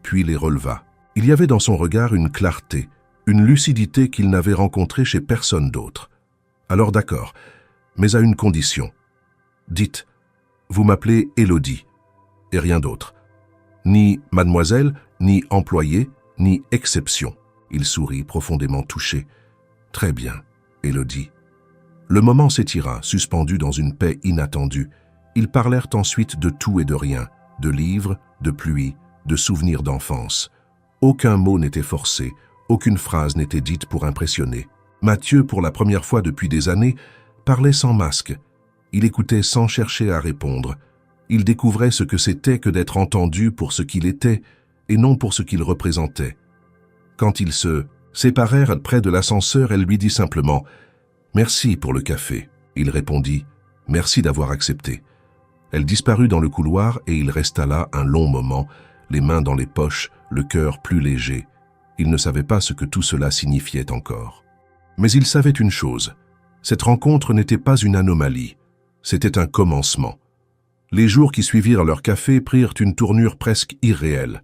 puis les releva. Il y avait dans son regard une clarté, une lucidité qu'il n'avait rencontrée chez personne d'autre. « Alors d'accord, mais à une condition. Dites, vous m'appelez Élodie, et rien d'autre. Ni mademoiselle, ni employée, ni exception. » Il sourit, profondément touché. « Très bien, Élodie. » Le moment s'étira, suspendu dans une paix inattendue. Ils parlèrent ensuite de tout et de rien, de livres, de pluie, de souvenirs d'enfance. Aucun mot n'était forcé, aucune phrase n'était dite pour impressionner. Mathieu, pour la première fois depuis des années, parlait sans masque. Il écoutait sans chercher à répondre. Il découvrait ce que c'était que d'être entendu pour ce qu'il était et non pour ce qu'il représentait. Quand ils se séparèrent près de l'ascenseur, elle lui dit simplement « Merci pour le café ». Il répondit « Merci d'avoir accepté ». Elle disparut dans le couloir et il resta là un long moment, les mains dans les poches, le cœur plus léger. Il ne savait pas ce que tout cela signifiait encore. Mais il savait une chose, cette rencontre n'était pas une anomalie, c'était un commencement. Les jours qui suivirent leur café prirent une tournure presque irréelle.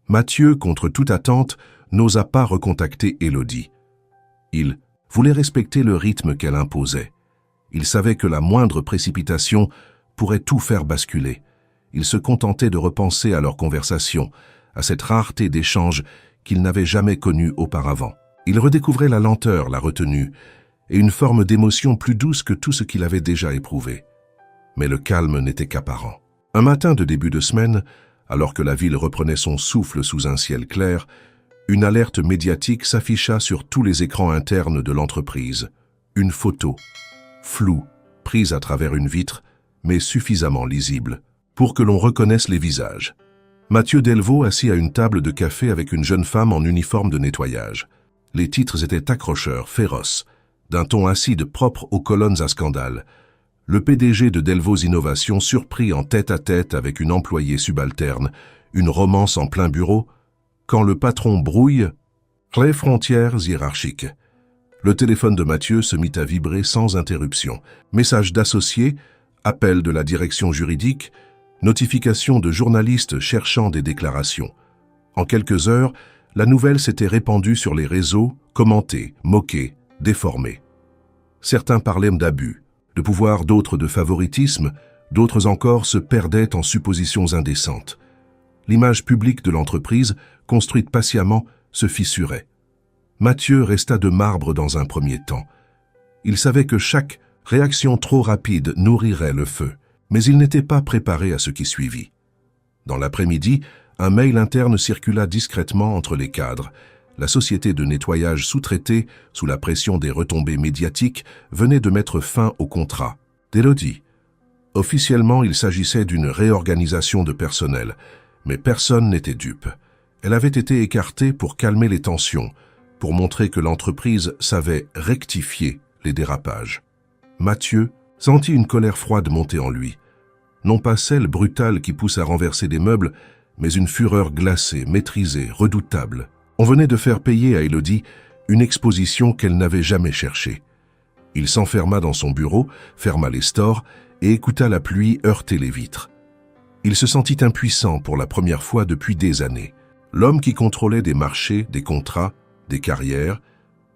Mathieu, contre toute attente, n'osa pas recontacter Élodie. Il voulait respecter le rythme qu'elle imposait. Il savait que la moindre précipitation pourrait tout faire basculer. Il se contentait de repenser à leur conversation, à cette rareté d'échange qu'il n'avait jamais connue auparavant. Il redécouvrait la lenteur, la retenue, et une forme d'émotion plus douce que tout ce qu'il avait déjà éprouvé. Mais le calme n'était qu'apparent. Un matin de début de semaine, alors que la ville reprenait son souffle sous un ciel clair, une alerte médiatique s'afficha sur tous les écrans internes de l'entreprise. Une photo, floue, prise à travers une vitre, mais suffisamment lisible, pour que l'on reconnaisse les visages. Mathieu Delvaux assis à une table de café avec une jeune femme en uniforme de nettoyage. Les titres étaient accrocheurs, féroces, d'un ton acide propre aux colonnes à scandale. Le PDG de Delvaux Innovation surpris en tête-à-tête avec une employée subalterne, une romance en plein bureau, quand le patron brouille les frontières hiérarchiques. Le téléphone de Mathieu se mit à vibrer sans interruption. Message d'associés, appel de la direction juridique, notification de journalistes cherchant des déclarations. En quelques heures, la nouvelle s'était répandue sur les réseaux, commentée, moquée, déformée. Certains parlaient d'abus, de pouvoir, d'autres de favoritisme, d'autres encore se perdaient en suppositions indécentes. L'image publique de l'entreprise, construite patiemment, se fissurait. Mathieu resta de marbre dans un premier temps. Il savait que chaque réaction trop rapide nourrirait le feu, mais il n'était pas préparé à ce qui suivit. Dans l'après-midi, un mail interne circula discrètement entre les cadres. La société de nettoyage sous-traitée, sous la pression des retombées médiatiques, venait de mettre fin au contrat d'Élodie. Officiellement, il s'agissait d'une réorganisation de personnel, mais personne n'était dupe. Elle avait été écartée pour calmer les tensions, pour montrer que l'entreprise savait rectifier les dérapages. Mathieu sentit une colère froide monter en lui. Non pas celle brutale qui pousse à renverser des meubles, mais une fureur glacée, maîtrisée, redoutable. On venait de faire payer à Élodie une exposition qu'elle n'avait jamais cherchée. Il s'enferma dans son bureau, ferma les stores et écouta la pluie heurter les vitres. Il se sentit impuissant pour la première fois depuis des années. L'homme qui contrôlait des marchés, des contrats, des carrières,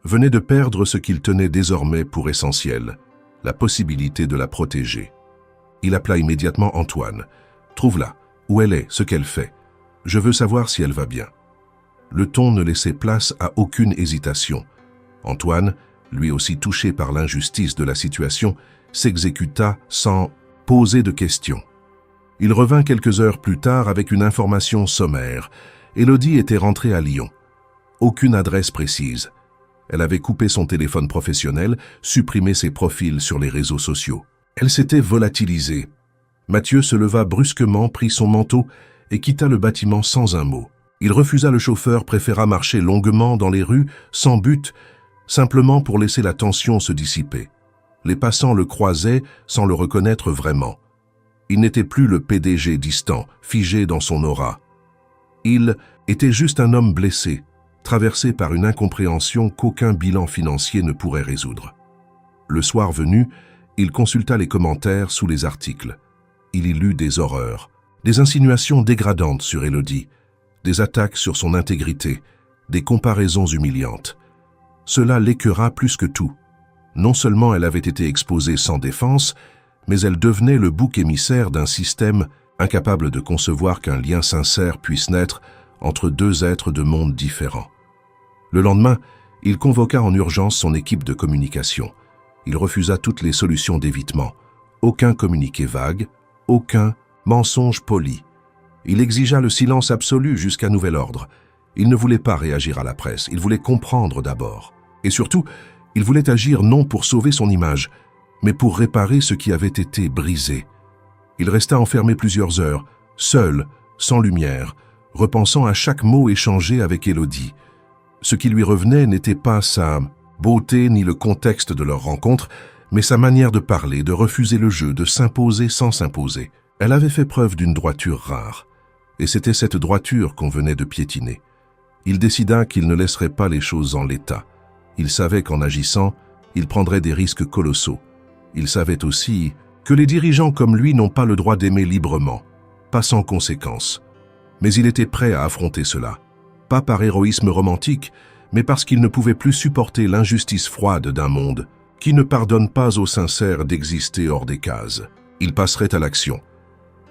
venait de perdre ce qu'il tenait désormais pour essentiel, la possibilité de la protéger. Il appela immédiatement Antoine. « Trouve-la, où elle est, ce qu'elle fait. Je veux savoir si elle va bien. » Le ton ne laissait place à aucune hésitation. Antoine, lui aussi touché par l'injustice de la situation, s'exécuta sans poser de questions. Il revint quelques heures plus tard avec une information sommaire. Élodie était rentrée à Lyon. Aucune adresse précise. Elle avait coupé son téléphone professionnel, supprimé ses profils sur les réseaux sociaux. Elle s'était volatilisée. Mathieu se leva brusquement, prit son manteau et quitta le bâtiment sans un mot. Il refusa le chauffeur, préféra marcher longuement dans les rues, sans but, simplement pour laisser la tension se dissiper. Les passants le croisaient sans le reconnaître vraiment. Il n'était plus le PDG distant, figé dans son aura. Il était juste un homme blessé, traversé par une incompréhension qu'aucun bilan financier ne pourrait résoudre. Le soir venu, il consulta les commentaires sous les articles. Il y lut des horreurs, des insinuations dégradantes sur Élodie, des attaques sur son intégrité, des comparaisons humiliantes. Cela l'écœura plus que tout. Non seulement elle avait été exposée sans défense, mais elle devenait le bouc émissaire d'un système incapable de concevoir qu'un lien sincère puisse naître entre deux êtres de mondes différents. Le lendemain, il convoqua en urgence son équipe de communication. Il refusa toutes les solutions d'évitement. Aucun communiqué vague, aucun mensonge poli. Il exigea le silence absolu jusqu'à nouvel ordre. Il ne voulait pas réagir à la presse, il voulait comprendre d'abord. Et surtout, il voulait agir non pour sauver son image, mais pour réparer ce qui avait été brisé. Il resta enfermé plusieurs heures, seul, sans lumière, repensant à chaque mot échangé avec Élodie. Ce qui lui revenait n'était pas sa beauté ni le contexte de leur rencontre, mais sa manière de parler, de refuser le jeu, de s'imposer sans s'imposer. Elle avait fait preuve d'une droiture rare, et c'était cette droiture qu'on venait de piétiner. Il décida qu'il ne laisserait pas les choses en l'état. Il savait qu'en agissant, il prendrait des risques colossaux. Il savait aussi que les dirigeants comme lui n'ont pas le droit d'aimer librement, pas sans conséquence. Mais il était prêt à affronter cela, pas par héroïsme romantique, mais parce qu'il ne pouvait plus supporter l'injustice froide d'un monde qui ne pardonne pas aux sincères d'exister hors des cases. Il passerait à l'action,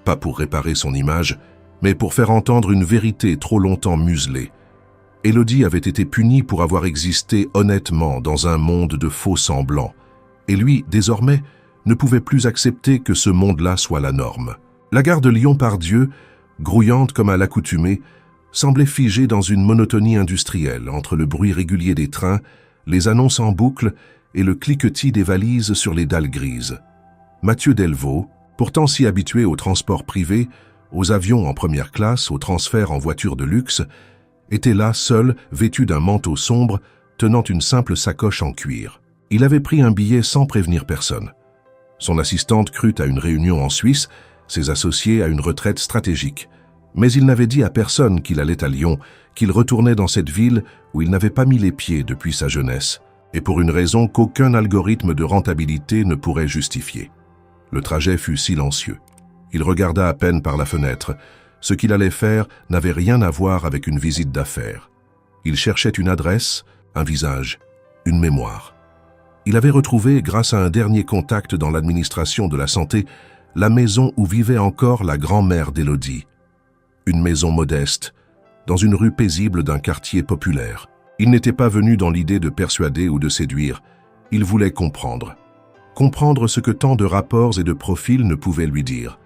pas pour réparer son image, mais pour faire entendre une vérité trop longtemps muselée. Élodie avait été punie pour avoir existé honnêtement dans un monde de faux semblants, et lui, désormais, ne pouvait plus accepter que ce monde-là soit la norme. La gare de Lyon-Part-Dieu, grouillante comme à l'accoutumée, semblait figée dans une monotonie industrielle entre le bruit régulier des trains, les annonces en boucle et le cliquetis des valises sur les dalles grises. Mathieu Delvaux, pourtant si habitué au transport privé, aux avions en première classe, aux transferts en voiture de luxe, était là seul, vêtu d'un manteau sombre, tenant une simple sacoche en cuir. Il avait pris un billet sans prévenir personne. Son assistante crut à une réunion en Suisse, ses associés à une retraite stratégique. Mais il n'avait dit à personne qu'il allait à Lyon, qu'il retournait dans cette ville où il n'avait pas mis les pieds depuis sa jeunesse, et pour une raison qu'aucun algorithme de rentabilité ne pourrait justifier. Le trajet fut silencieux. Il regarda à peine par la fenêtre. Ce qu'il allait faire n'avait rien à voir avec une visite d'affaires. Il cherchait une adresse, un visage, une mémoire. Il avait retrouvé, grâce à un dernier contact dans l'administration de la santé, la maison où vivait encore la grand-mère d'Élodie. Une maison modeste, dans une rue paisible d'un quartier populaire. Il n'était pas venu dans l'idée de persuader ou de séduire. Il voulait comprendre. Comprendre ce que tant de rapports et de profils ne pouvaient lui dire.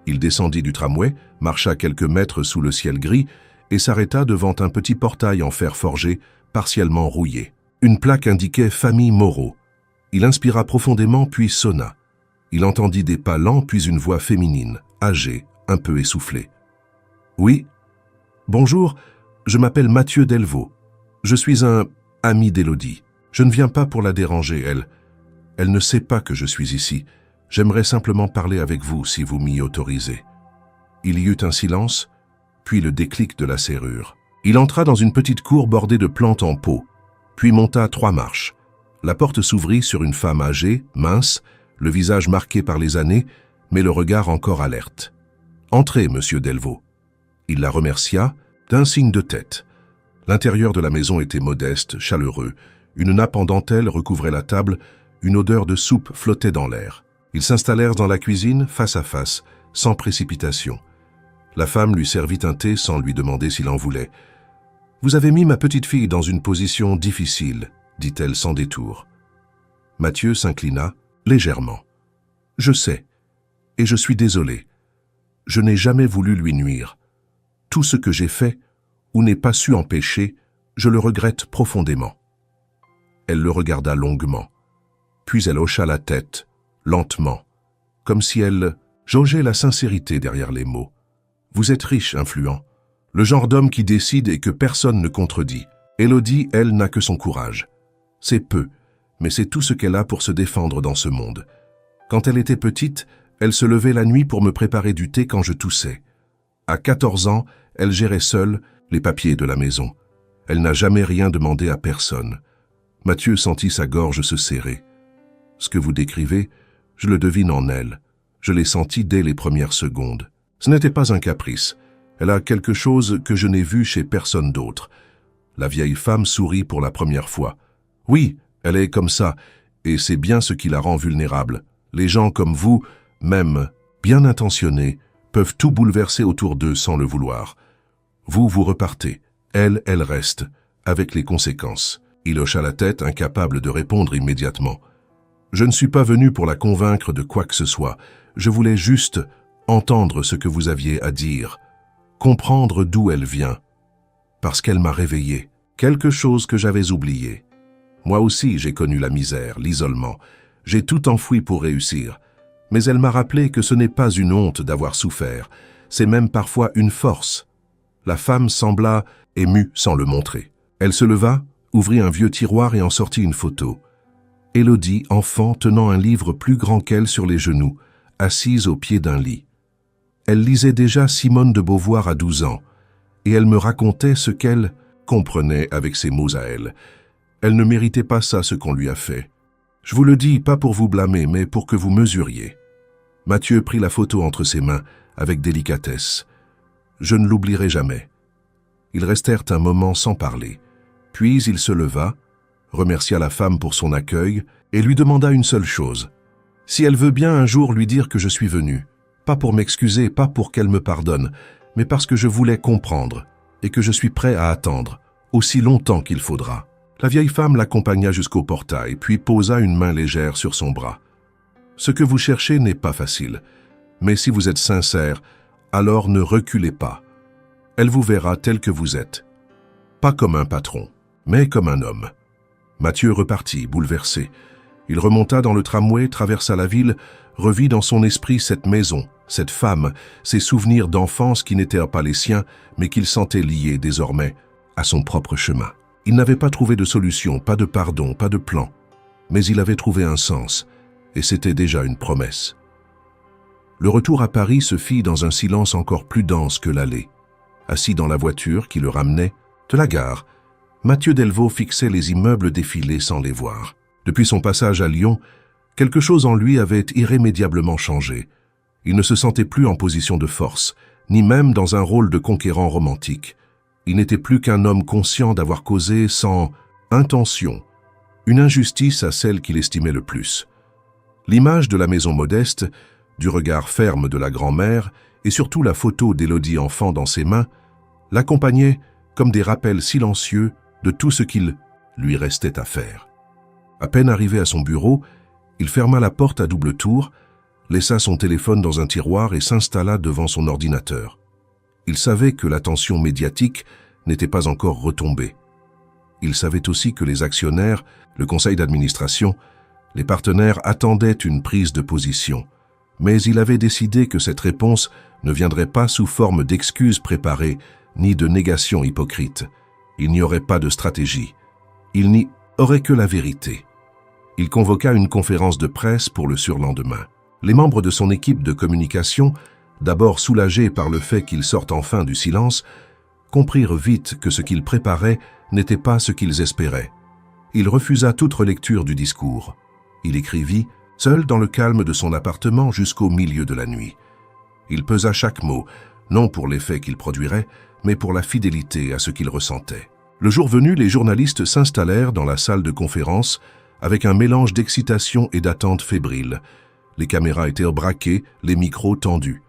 Il descendit du tramway, marcha quelques mètres sous le ciel gris et s'arrêta devant un petit portail en fer forgé, partiellement rouillé. Une plaque indiquait « Famille Moreau ». Il inspira profondément puis sonna. Il entendit des pas lents puis une voix féminine, âgée, un peu essoufflée. « Oui. Bonjour, je m'appelle Mathieu Delvaux. Je suis un ami d'Élodie. Je ne viens pas pour la déranger, elle. Elle ne sait pas que je suis ici. J'aimerais simplement parler avec vous si vous m'y autorisez. » Il y eut un silence, puis le déclic de la serrure. Il entra dans une petite cour bordée de plantes en pot, puis monta 3 marches. La porte s'ouvrit sur une femme âgée, mince, le visage marqué par les années, mais le regard encore alerte. « Entrez, monsieur Delvaux. » Il la remercia, d'un signe de tête. L'intérieur de la maison était modeste, chaleureux. Une nappe en dentelle recouvrait la table, une odeur de soupe flottait dans l'air. Ils s'installèrent dans la cuisine, face à face, sans précipitation. La femme lui servit un thé sans lui demander s'il en voulait. « Vous avez mis ma petite fille dans une position difficile, » dit-elle sans détour. Mathieu s'inclina, légèrement. « Je sais, et je suis désolé. Je n'ai jamais voulu lui nuire. Tout ce que j'ai fait, ou n'ai pas su empêcher, je le regrette profondément. » Elle le regarda longuement, puis elle hocha la tête, lentement, comme si elle jaugeait la sincérité derrière les mots. « Vous êtes riche, influent, le genre d'homme qui décide et que personne ne contredit. Élodie, elle, n'a que son courage. C'est peu, mais c'est tout ce qu'elle a pour se défendre dans ce monde. Quand elle était petite, elle se levait la nuit pour me préparer du thé quand je toussais. À 14 ans, elle gérait seule les papiers de la maison. Elle n'a jamais rien demandé à personne. » Mathieu sentit sa gorge se serrer. « Ce que vous décrivez, je le devine en elle. Je l'ai senti dès les premières secondes. Ce n'était pas un caprice. Elle a quelque chose que je n'ai vu chez personne d'autre. » La vieille femme sourit pour la première fois. « Oui, elle est comme ça, et c'est bien ce qui la rend vulnérable. Les gens comme vous, même bien intentionnés, peuvent tout bouleverser autour d'eux sans le vouloir. Vous, vous repartez. Elle reste, avec les conséquences. » Il hocha la tête, incapable de répondre immédiatement. « Je ne suis pas venu pour la convaincre de quoi que ce soit. Je voulais juste entendre ce que vous aviez à dire, comprendre d'où elle vient. Parce qu'elle m'a réveillé, quelque chose que j'avais oublié. Moi aussi, j'ai connu la misère, l'isolement. J'ai tout enfoui pour réussir. Mais elle m'a rappelé que ce n'est pas une honte d'avoir souffert. C'est même parfois une force. » La femme sembla émue sans le montrer. Elle se leva, ouvrit un vieux tiroir et en sortit une photo. Élodie, enfant, tenant un livre plus grand qu'elle sur les genoux, assise au pied d'un lit. Elle lisait déjà Simone de Beauvoir à 12 ans, et elle me racontait ce qu'elle comprenait avec ses mots à elle. Elle ne méritait pas ça, ce qu'on lui a fait. Je vous le dis, pas pour vous blâmer, mais pour que vous mesuriez. Mathieu prit la photo entre ses mains, avec délicatesse. Je ne l'oublierai jamais. Ils restèrent un moment sans parler. Puis il se leva, remercia la femme pour son accueil et lui demanda une seule chose. Si elle veut bien un jour lui dire que je suis venu, pas pour m'excuser, pas pour qu'elle me pardonne, mais parce que je voulais comprendre et que je suis prêt à attendre, aussi longtemps qu'il faudra. La vieille femme l'accompagna jusqu'au portail, puis posa une main légère sur son bras. Ce que vous cherchez n'est pas facile, mais si vous êtes sincère, alors ne reculez pas. Elle vous verra tel que vous êtes. Pas comme un patron, mais comme un homme. Mathieu repartit, bouleversé. Il remonta dans le tramway, traversa la ville, revit dans son esprit cette maison, cette femme, ces souvenirs d'enfance qui n'étaient pas les siens, mais qu'il sentait liés désormais à son propre chemin. Il n'avait pas trouvé de solution, pas de pardon, pas de plan, mais il avait trouvé un sens, et c'était déjà une promesse. Le retour à Paris se fit dans un silence encore plus dense que l'aller. Assis dans la voiture qui le ramenait de la gare, Mathieu Delvaux fixait les immeubles défiler sans les voir. Depuis son passage à Lyon, quelque chose en lui avait irrémédiablement changé. Il ne se sentait plus en position de force, ni même dans un rôle de conquérant romantique. Il n'était plus qu'un homme conscient d'avoir causé sans intention une injustice à celle qu'il estimait le plus. L'image de la maison modeste, du regard ferme de la grand-mère et surtout la photo d'Élodie enfant dans ses mains l'accompagnaient comme des rappels silencieux de tout ce qu'il lui restait à faire. À peine arrivé à son bureau, il ferma la porte à double tour, laissa son téléphone dans un tiroir et s'installa devant son ordinateur. Il savait que l'attention médiatique n'était pas encore retombée. Il savait aussi que les actionnaires, le conseil d'administration, les partenaires attendaient une prise de position. Mais il avait décidé que cette réponse ne viendrait pas sous forme d'excuses préparées ni de négations hypocrites. Il n'y aurait pas de stratégie. Il n'y aurait que la vérité. Il convoqua une conférence de presse pour le surlendemain. Les membres de son équipe de communication, d'abord soulagés par le fait qu'il sorte enfin du silence, comprirent vite que ce qu'il préparait n'était pas ce qu'ils espéraient. Il refusa toute relecture du discours. Il écrivit, seul dans le calme de son appartement jusqu'au milieu de la nuit. Il pesa chaque mot, non pour l'effet qu'il produirait, mais pour la fidélité à ce qu'il ressentait. Le jour venu, les journalistes s'installèrent dans la salle de conférence avec un mélange d'excitation et d'attente fébrile. Les caméras étaient braquées, les micros tendus.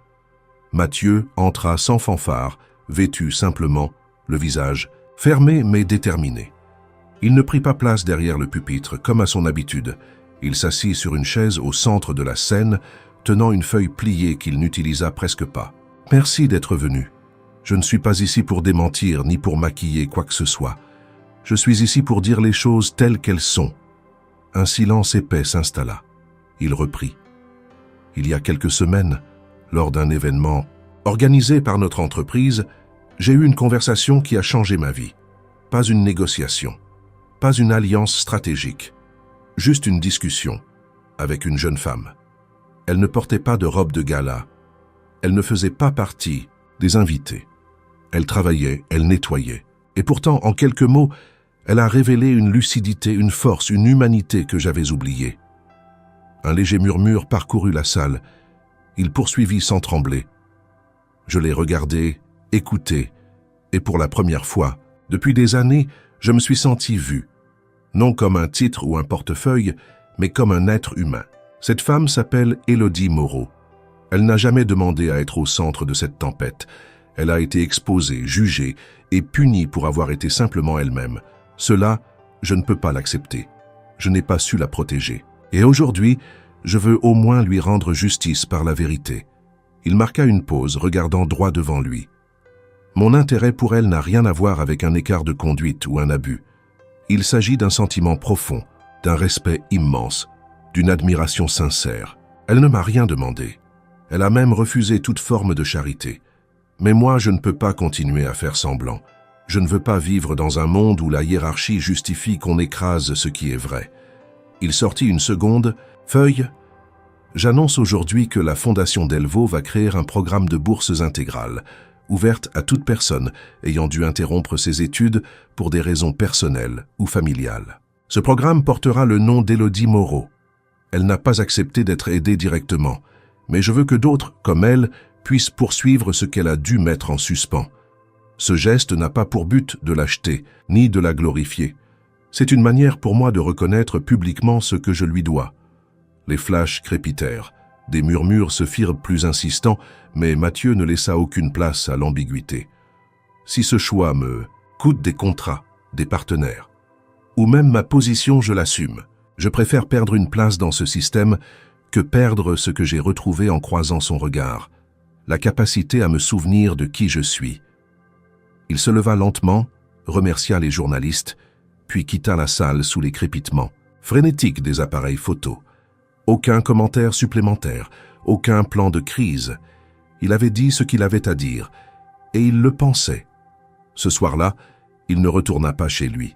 Mathieu entra sans fanfare, vêtu simplement, le visage fermé mais déterminé. Il ne prit pas place derrière le pupitre, comme à son habitude. Il s'assit sur une chaise au centre de la scène, tenant une feuille pliée qu'il n'utilisa presque pas. « Merci d'être venu. Je ne suis pas ici pour démentir ni pour maquiller quoi que ce soit. Je suis ici pour dire les choses telles qu'elles sont. » Un silence épais s'installa. Il reprit. « Il y a quelques semaines, lors d'un événement organisé par notre entreprise, j'ai eu une conversation qui a changé ma vie. Pas une négociation, pas une alliance stratégique, juste une discussion avec une jeune femme. Elle ne portait pas de robe de gala. Elle ne faisait pas partie des invités. Elle travaillait, elle nettoyait. Et pourtant, en quelques mots, elle a révélé une lucidité, une force, une humanité que j'avais oubliée. » Un léger murmure parcourut la salle. Il poursuivit sans trembler. Je l'ai regardé, écouté, et pour la première fois, depuis des années, je me suis senti vu. Non comme un titre ou un portefeuille, mais comme un être humain. Cette femme s'appelle Élodie Moreau. Elle n'a jamais demandé à être au centre de cette tempête. Elle a été exposée, jugée et punie pour avoir été simplement elle-même. Cela, je ne peux pas l'accepter. Je n'ai pas su la protéger. Et aujourd'hui, je veux au moins lui rendre justice par la vérité. Il marqua une pause, regardant droit devant lui. Mon intérêt pour elle n'a rien à voir avec un écart de conduite ou un abus. Il s'agit d'un sentiment profond, d'un respect immense, d'une admiration sincère. Elle ne m'a rien demandé. Elle a même refusé toute forme de charité. Mais moi, je ne peux pas continuer à faire semblant. Je ne veux pas vivre dans un monde où la hiérarchie justifie qu'on écrase ce qui est vrai. Il sortit une seconde, feuille. J'annonce aujourd'hui que la Fondation Delvaux va créer un programme de bourses intégrales, ouverte à toute personne ayant dû interrompre ses études pour des raisons personnelles ou familiales. Ce programme portera le nom d'Élodie Moreau. Elle n'a pas accepté d'être aidée directement. mais je veux que d'autres, comme elle, puissent poursuivre ce qu'elle a dû mettre en suspens. Ce geste n'a pas pour but de l'acheter, ni de la glorifier. C'est une manière pour moi de reconnaître publiquement ce que je lui dois. » Les flashs crépitèrent. Des murmures se firent plus insistants, mais Mathieu ne laissa aucune place à l'ambiguïté. « Si ce choix me coûte des contrats, des partenaires, ou même ma position, je l'assume. Je préfère perdre une place dans ce système que perdre ce que j'ai retrouvé en croisant son regard, la capacité à me souvenir de qui je suis. » Il se leva lentement, remercia les journalistes, puis quitta la salle sous les crépitements frénétiques des appareils photo. Aucun commentaire supplémentaire, aucun plan de crise. Il avait dit ce qu'il avait à dire, et il le pensait. Ce soir-là, il ne retourna pas chez lui.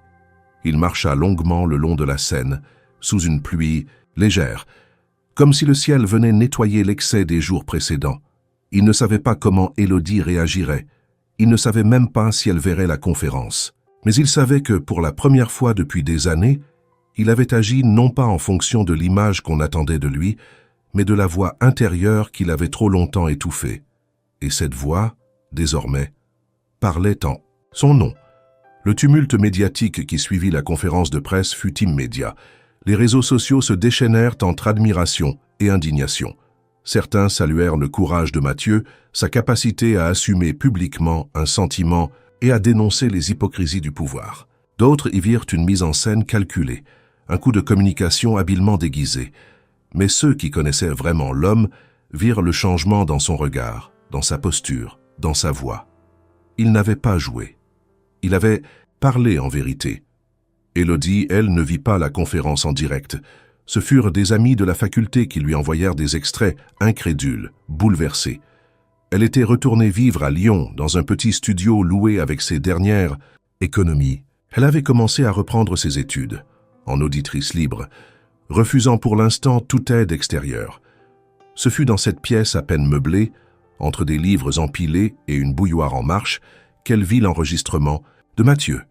Il marcha longuement le long de la Seine, sous une pluie légère, comme si le ciel venait nettoyer l'excès des jours précédents. Il ne savait pas comment Élodie réagirait. Il ne savait même pas si elle verrait la conférence. Mais il savait que, pour la première fois depuis des années, il avait agi non pas en fonction de l'image qu'on attendait de lui, mais de la voix intérieure qu'il avait trop longtemps étouffée. Et cette voix, désormais, parlait en son nom. Le tumulte médiatique qui suivit la conférence de presse fut immédiat. Les réseaux sociaux se déchaînèrent entre admiration et indignation. Certains saluèrent le courage de Mathieu, sa capacité à assumer publiquement un sentiment et à dénoncer les hypocrisies du pouvoir. D'autres y virent une mise en scène calculée, un coup de communication habilement déguisé. Mais ceux qui connaissaient vraiment l'homme virent le changement dans son regard, dans sa posture, dans sa voix. Il n'avait pas joué. Il avait parlé en vérité. Élodie, elle, ne vit pas la conférence en direct. Ce furent des amis de la faculté qui lui envoyèrent des extraits, incrédules, bouleversés. Elle était retournée vivre à Lyon, dans un petit studio loué avec ses dernières économies. Elle avait commencé à reprendre ses études, en auditrice libre, refusant pour l'instant toute aide extérieure. Ce fut dans cette pièce à peine meublée, entre des livres empilés et une bouilloire en marche, qu'elle vit l'enregistrement de Mathieu.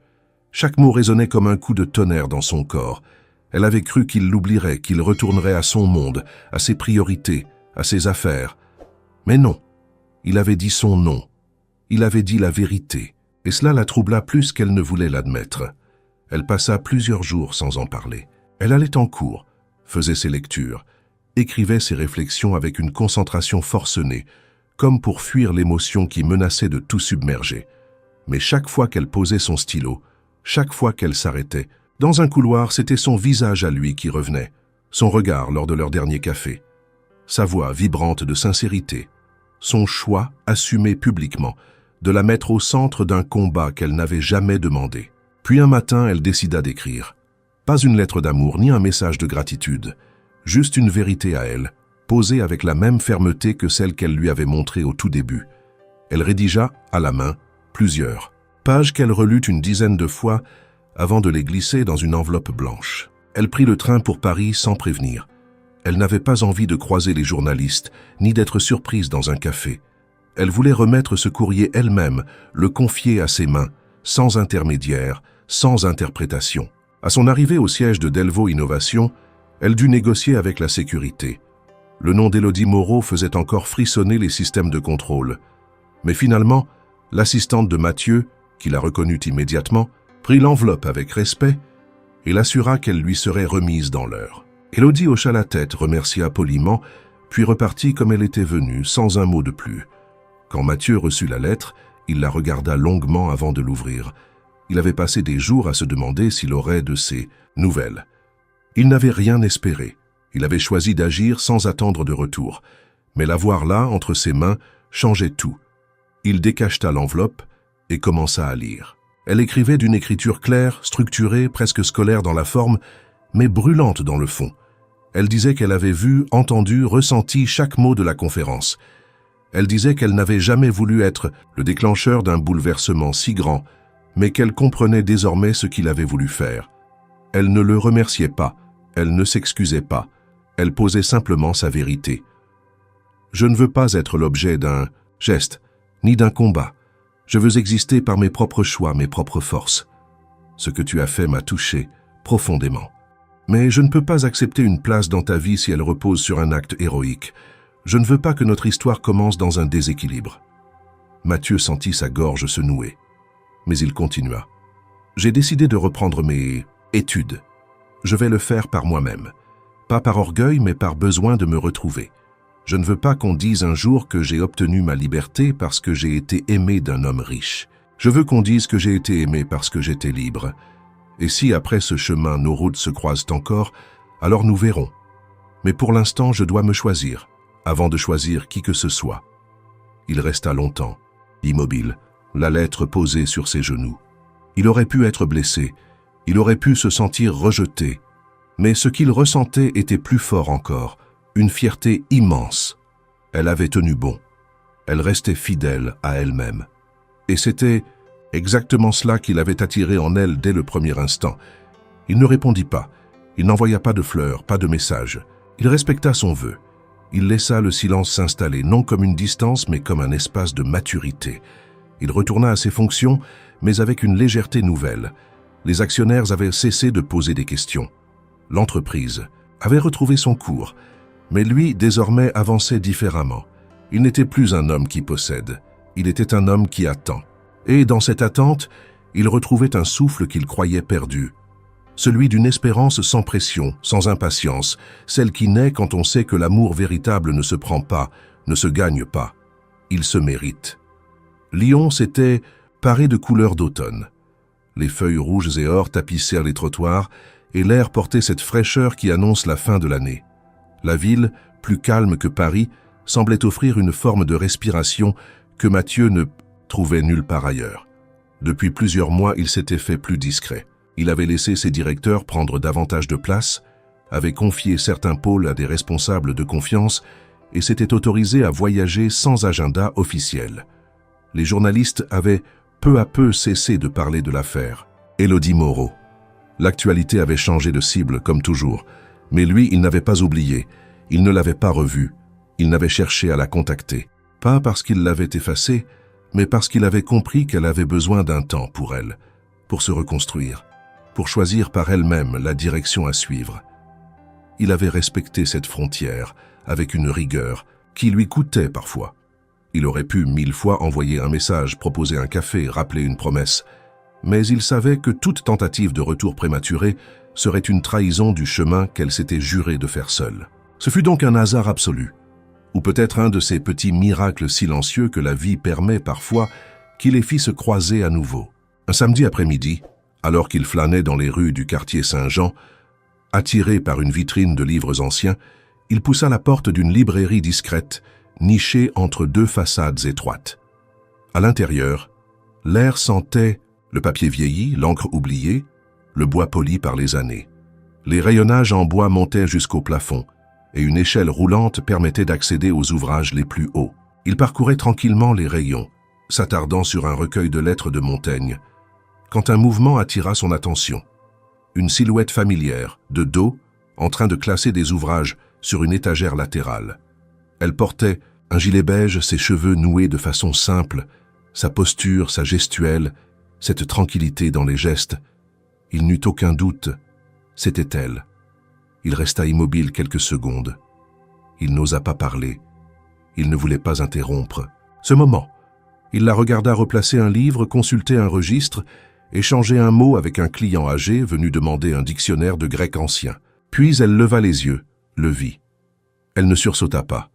Chaque mot résonnait comme un coup de tonnerre dans son corps. Elle avait cru qu'il l'oublierait, qu'il retournerait à son monde, à ses priorités, à ses affaires. Mais non. Il avait dit son nom. Il avait dit la vérité. Et cela la troubla plus qu'elle ne voulait l'admettre. Elle passa plusieurs jours sans en parler. Elle allait en cours, faisait ses lectures, écrivait ses réflexions avec une concentration forcenée, comme pour fuir l'émotion qui menaçait de tout submerger. Mais chaque fois qu'elle posait son stylo, chaque fois qu'elle s'arrêtait, dans un couloir, c'était son visage à lui qui revenait, son regard lors de leur dernier café, sa voix vibrante de sincérité, son choix assumé publiquement, de la mettre au centre d'un combat qu'elle n'avait jamais demandé. Puis un matin, elle décida d'écrire. Pas une lettre d'amour ni un message de gratitude, juste une vérité à elle, posée avec la même fermeté que celle qu'elle lui avait montrée au tout début. Elle rédigea, à la main, plusieurs pages qu'elle relut une dizaine de fois avant de les glisser dans une enveloppe blanche. Elle prit le train pour Paris sans prévenir. Elle n'avait pas envie de croiser les journalistes, ni d'être surprise dans un café. Elle voulait remettre ce courrier elle-même, le confier à ses mains, sans intermédiaire, sans interprétation. À son arrivée au siège de Delvaux Innovation, elle dut négocier avec la sécurité. Le nom d'Élodie Moreau faisait encore frissonner les systèmes de contrôle. Mais finalement, l'assistante de Mathieu, qui la reconnut immédiatement, prit l'enveloppe avec respect et l'assura qu'elle lui serait remise dans l'heure. Élodie hocha la tête, remercia poliment, puis repartit comme elle était venue, sans un mot de plus. Quand Mathieu reçut la lettre, il la regarda longuement avant de l'ouvrir. Il avait passé des jours à se demander s'il aurait de ses nouvelles. Il n'avait rien espéré. Il avait choisi d'agir sans attendre de retour. Mais la voir là, entre ses mains, changeait tout. Il décacheta l'enveloppe et commença à lire. Elle écrivait d'une écriture claire, structurée, presque scolaire dans la forme, mais brûlante dans le fond. Elle disait qu'elle avait vu, entendu, ressenti chaque mot de la conférence. Elle disait qu'elle n'avait jamais voulu être le déclencheur d'un bouleversement si grand, mais qu'elle comprenait désormais ce qu'il avait voulu faire. Elle ne le remerciait pas, elle ne s'excusait pas, elle posait simplement sa vérité. « Je ne veux pas être l'objet d'un geste, ni d'un combat. Je veux exister par mes propres choix, mes propres forces. Ce que tu as fait m'a touché profondément. Mais je ne peux pas accepter une place dans ta vie si elle repose sur un acte héroïque. Je ne veux pas que notre histoire commence dans un déséquilibre. » Mathieu sentit sa gorge se nouer. Mais il continua. « J'ai décidé de reprendre mes études. Je vais le faire par moi-même. Pas par orgueil, mais par besoin de me retrouver. Je ne veux pas qu'on dise un jour que j'ai obtenu ma liberté parce que j'ai été aimé d'un homme riche. Je veux qu'on dise que j'ai été aimé parce que j'étais libre. Et si après ce chemin nos routes se croisent encore, alors nous verrons. Mais pour l'instant, je dois me choisir, avant de choisir qui que ce soit. » Il resta longtemps, immobile, la lettre posée sur ses genoux. Il aurait pu être blessé, il aurait pu se sentir rejeté, mais ce qu'il ressentait était plus fort encore, une fierté immense. Elle avait tenu bon, elle restait fidèle à elle-même. Et c'était exactement cela qui l'avait attiré en elle dès le premier instant. Il ne répondit pas, il n'envoya pas de fleurs, pas de messages. Il respecta son vœu. Il laissa le silence s'installer, non comme une distance, mais comme un espace de maturité. Il retourna à ses fonctions, mais avec une légèreté nouvelle. Les actionnaires avaient cessé de poser des questions. L'entreprise avait retrouvé son cours, mais lui, désormais, avançait différemment. Il n'était plus un homme qui possède, il était un homme qui attend. Et dans cette attente, il retrouvait un souffle qu'il croyait perdu. Celui d'une espérance sans pression, sans impatience, celle qui naît quand on sait que l'amour véritable ne se prend pas, ne se gagne pas. Il se mérite. Lyon s'était paré de couleurs d'automne. Les feuilles rouges et or tapissèrent les trottoirs et l'air portait cette fraîcheur qui annonce la fin de l'année. La ville, plus calme que Paris, semblait offrir une forme de respiration que Mathieu ne trouvait nulle part ailleurs. Depuis plusieurs mois, il s'était fait plus discret. Il avait laissé ses directeurs prendre davantage de place, avait confié certains pôles à des responsables de confiance et s'était autorisé à voyager sans agenda officiel. Les journalistes avaient peu à peu cessé de parler de l'affaire. Élodie Moreau. L'actualité avait changé de cible, comme toujours, mais lui, il n'avait pas oublié, il ne l'avait pas revue, il n'avait cherché à la contacter. Pas parce qu'il l'avait effacée, mais parce qu'il avait compris qu'elle avait besoin d'un temps pour elle, pour se reconstruire, pour choisir par elle-même la direction à suivre. Il avait respecté cette frontière avec une rigueur qui lui coûtait parfois. Il aurait pu 1000 fois envoyer un message, proposer un café, rappeler une promesse. Mais il savait que toute tentative de retour prématuré serait une trahison du chemin qu'elle s'était juré de faire seule. Ce fut donc un hasard absolu, ou peut-être un de ces petits miracles silencieux que la vie permet parfois, qui les fit se croiser à nouveau. Un samedi après-midi, alors qu'il flânait dans les rues du quartier Saint-Jean, attiré par une vitrine de livres anciens, il poussa la porte d'une librairie discrète, nichée entre deux façades étroites. À l'intérieur, l'air sentait le papier vieilli, l'encre oubliée, le bois poli par les années. Les rayonnages en bois montaient jusqu'au plafond, et une échelle roulante permettait d'accéder aux ouvrages les plus hauts. Il parcourait tranquillement les rayons, s'attardant sur un recueil de lettres de Montaigne, quand un mouvement attira son attention. Une silhouette familière, de dos, en train de classer des ouvrages sur une étagère latérale. Elle portait un gilet beige, ses cheveux noués de façon simple, sa posture, sa gestuelle, cette tranquillité dans les gestes. Il n'eut aucun doute, c'était elle. Il resta immobile quelques secondes. Il n'osa pas parler. Il ne voulait pas interrompre. Ce moment, il la regarda replacer un livre, consulter un registre, échanger un mot avec un client âgé venu demander un dictionnaire de grec ancien. Puis elle leva les yeux, le vit. Elle ne sursauta pas.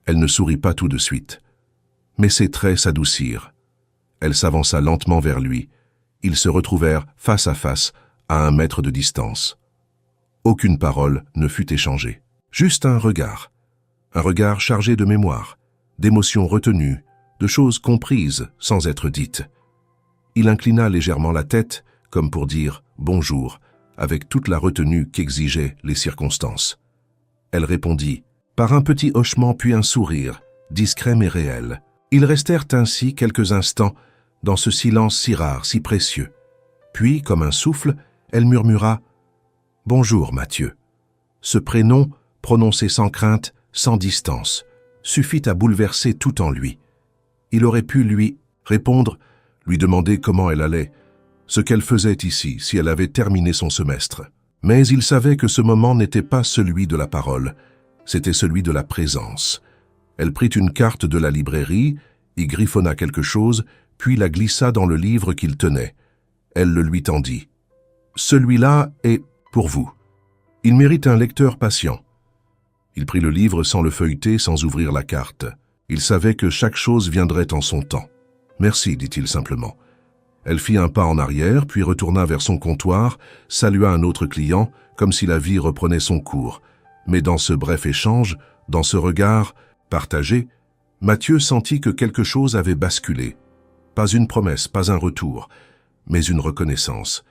Elle ne sourit pas tout de suite. Mais ses traits s'adoucirent. Elle s'avança lentement vers lui. Ils se retrouvèrent face à face, à 1 mètre de distance. Aucune parole ne fut échangée. Juste un regard chargé de mémoire, d'émotions retenues, de choses comprises sans être dites. Il inclina légèrement la tête, comme pour dire « bonjour », avec toute la retenue qu'exigeaient les circonstances. Elle répondit, par un petit hochement puis un sourire, discret mais réel. Ils restèrent ainsi quelques instants, dans ce silence si rare, si précieux. Puis, comme un souffle, elle murmura « Bonjour, Mathieu ». Ce prénom, prononcé sans crainte, sans distance, suffit à bouleverser tout en lui. Il aurait pu lui répondre, lui demander comment elle allait, ce qu'elle faisait ici, si elle avait terminé son semestre. Mais il savait que ce moment n'était pas celui de la parole, c'était celui de la présence. Elle prit une carte de la librairie, y griffonna quelque chose, puis la glissa dans le livre qu'il tenait. Elle le lui tendit. « Celui-là est pour vous. Il mérite un lecteur patient. » Il prit le livre sans le feuilleter, sans ouvrir la carte. Il savait que chaque chose viendrait en son temps. « Merci, dit-il simplement. » Elle fit un pas en arrière, puis retourna vers son comptoir, salua un autre client, comme si la vie reprenait son cours. Mais dans ce bref échange, dans ce regard partagé, Mathieu sentit que quelque chose avait basculé. Pas une promesse, pas un retour, mais une reconnaissance.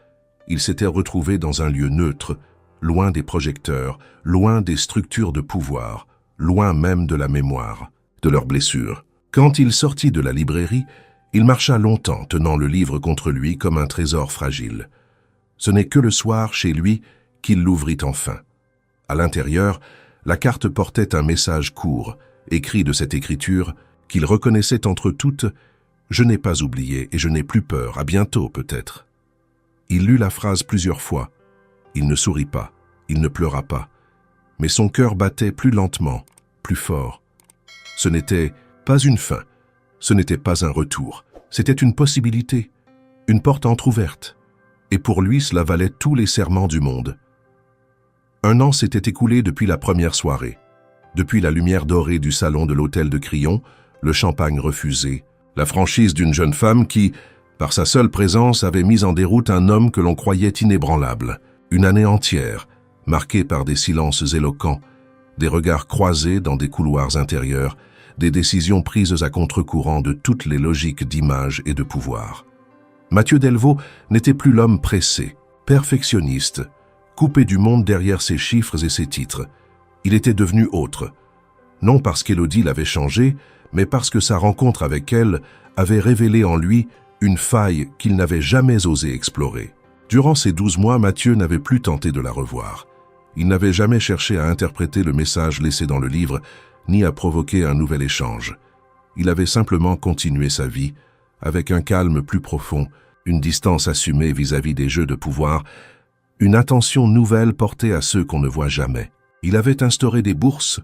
Il s'était retrouvé dans un lieu neutre, loin des projecteurs, loin des structures de pouvoir, loin même de la mémoire, de leurs blessures. Quand il sortit de la librairie, il marcha longtemps, tenant le livre contre lui comme un trésor fragile. Ce n'est que le soir, chez lui, qu'il l'ouvrit enfin. À l'intérieur, la carte portait un message court, écrit de cette écriture, qu'il reconnaissait entre toutes « Je n'ai pas oublié et je n'ai plus peur, à bientôt peut-être ». Il lut la phrase plusieurs fois. Il ne sourit pas, il ne pleura pas. Mais son cœur battait plus lentement, plus fort. Ce n'était pas une fin. Ce n'était pas un retour, c'était une possibilité, une porte entr'ouverte. Et pour lui, cela valait tous les serments du monde. 1 an s'était écoulé depuis la première soirée. Depuis la lumière dorée du salon de l'hôtel de Crillon, le champagne refusé, la franchise d'une jeune femme qui, par sa seule présence, avait mis en déroute un homme que l'on croyait inébranlable. Une année entière, marquée par des silences éloquents, des regards croisés dans des couloirs intérieurs, des décisions prises à contre-courant de toutes les logiques d'image et de pouvoir. Mathieu Delvaux n'était plus l'homme pressé, perfectionniste, coupé du monde derrière ses chiffres et ses titres. Il était devenu autre. Non parce qu'Élodie l'avait changé, mais parce que sa rencontre avec elle avait révélé en lui une faille qu'il n'avait jamais osé explorer. Durant ces 12 mois, Mathieu n'avait plus tenté de la revoir. Il n'avait jamais cherché à interpréter le message laissé dans le livre, ni à provoquer un nouvel échange. Il avait simplement continué sa vie, avec un calme plus profond, une distance assumée vis-à-vis des jeux de pouvoir, une attention nouvelle portée à ceux qu'on ne voit jamais. Il avait instauré des bourses,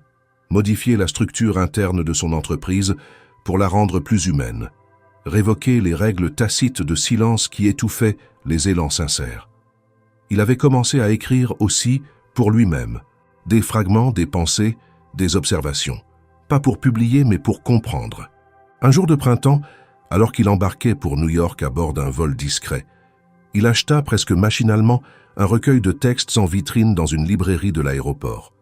modifié la structure interne de son entreprise pour la rendre plus humaine, révoqué les règles tacites de silence qui étouffaient les élans sincères. Il avait commencé à écrire aussi pour lui-même, des fragments, des pensées, des observations, pas pour publier mais pour comprendre. Un jour de printemps, alors qu'il embarquait pour New York à bord d'un vol discret, il acheta presque machinalement un recueil de textes en vitrine dans une librairie de l'aéroport.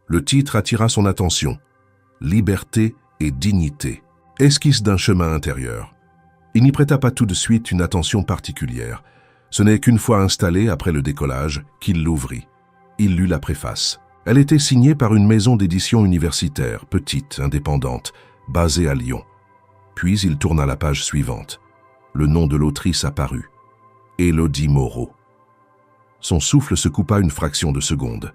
Le titre attira son attention, « Liberté et dignité », esquisse d'un chemin intérieur. Il n'y prêta pas tout de suite une attention particulière. Ce n'est qu'une fois installé après le décollage qu'il l'ouvrit. Il lut la préface. Elle était signée par une maison d'édition universitaire, petite, indépendante, basée à Lyon. Puis il tourna la page suivante. Le nom de l'autrice apparut. Élodie Moreau. Son souffle se coupa une fraction de seconde.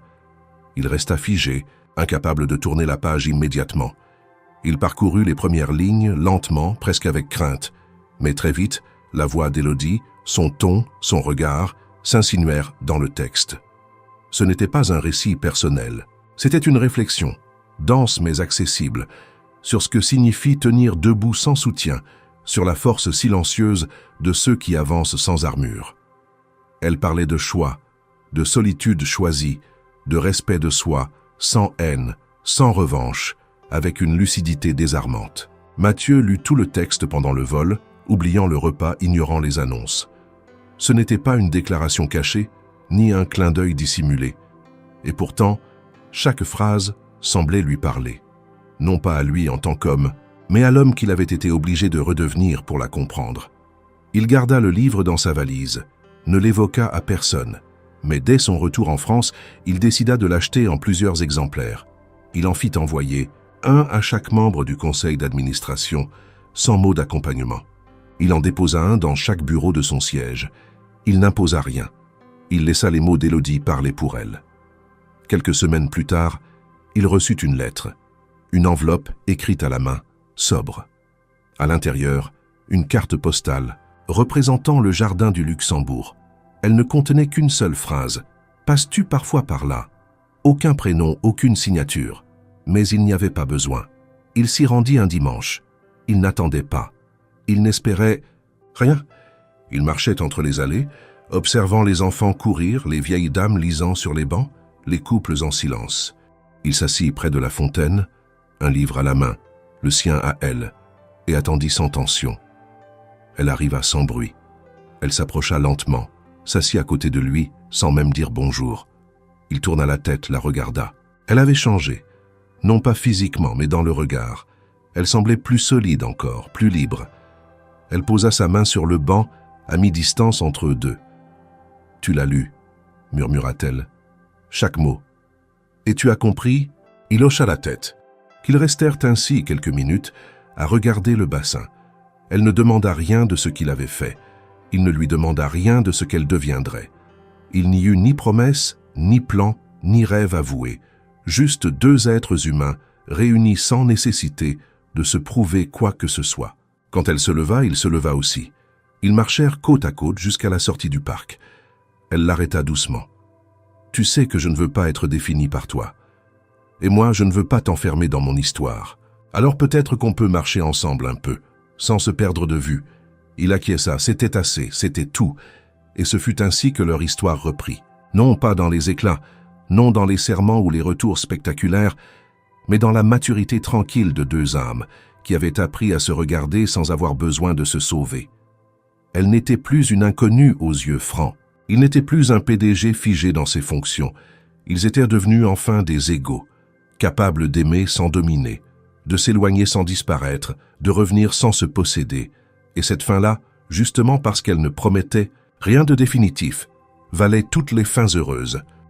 Il resta figé, incapable de tourner la page immédiatement. Il parcourut les premières lignes, lentement, presque avec crainte. Mais très vite, la voix d'Élodie, son ton, son regard, s'insinuèrent dans le texte. Ce n'était pas un récit personnel. C'était une réflexion, dense mais accessible, sur ce que signifie tenir debout sans soutien, sur la force silencieuse de ceux qui avancent sans armure. Elle parlait de choix, de solitude choisie, de respect de soi, sans haine, sans revanche, avec une lucidité désarmante. Mathieu lut tout le texte pendant le vol, oubliant le repas, ignorant les annonces. Ce n'était pas une déclaration cachée, ni un clin d'œil dissimulé. Et pourtant, chaque phrase semblait lui parler. Non pas à lui en tant qu'homme, mais à l'homme qu'il avait été obligé de redevenir pour la comprendre. Il garda le livre dans sa valise, ne l'évoqua à personne, mais dès son retour en France, il décida de l'acheter en plusieurs exemplaires. Il en fit envoyer un à chaque membre du conseil d'administration, sans mot d'accompagnement. Il en déposa un dans chaque bureau de son siège. Il n'imposa rien. Il laissa les mots d'Élodie parler pour elle. Quelques semaines plus tard, il reçut une lettre, une enveloppe écrite à la main, sobre. À l'intérieur, une carte postale représentant le jardin du Luxembourg. Elle ne contenait qu'une seule phrase. « Passes-tu parfois par là ?» Aucun prénom, aucune signature. Mais il n'y avait pas besoin. Il s'y rendit un dimanche. Il n'attendait pas. Il n'espérait rien. Il marchait entre les allées, observant les enfants courir, les vieilles dames lisant sur les bancs, les couples en silence. Il s'assit près de la fontaine, un livre à la main, le sien à elle, et attendit sans tension. Elle arriva sans bruit. Elle s'approcha lentement, s'assit à côté de lui, sans même dire bonjour. Il tourna la tête, la regarda. Elle avait changé, non pas physiquement, mais dans le regard. Elle semblait plus solide encore, plus libre. Elle posa sa main sur le banc, à mi-distance entre eux deux. « Tu l'as lu » murmura-t-elle. « Chaque mot. »« Et tu as compris ?» Il hocha la tête. Qu'ils restèrent ainsi quelques minutes, à regarder le bassin. Elle ne demanda rien de ce qu'il avait fait. Il ne lui demanda rien de ce qu'elle deviendrait. Il n'y eut ni promesse, ni plan, ni rêve avoué. Juste deux êtres humains, réunis sans nécessité de se prouver quoi que ce soit. Quand elle se leva, il se leva aussi. Ils marchèrent côte à côte jusqu'à la sortie du parc. Elle l'arrêta doucement. « Tu sais que je ne veux pas être définie par toi. Et moi, je ne veux pas t'enfermer dans mon histoire. Alors peut-être qu'on peut marcher ensemble un peu, sans se perdre de vue. » Il acquiesça, c'était assez, c'était tout. Et ce fut ainsi que leur histoire reprit. Non pas dans les éclats, non dans les serments ou les retours spectaculaires, mais dans la maturité tranquille de deux âmes qui avaient appris à se regarder sans avoir besoin de se sauver. Elle n'était plus une inconnue aux yeux francs. Il n'était plus un PDG figé dans ses fonctions. Ils étaient devenus enfin des égaux, capables d'aimer sans dominer, de s'éloigner sans disparaître, de revenir sans se posséder. Et cette fin-là, justement parce qu'elle ne promettait rien de définitif, valait toutes les fins heureuses.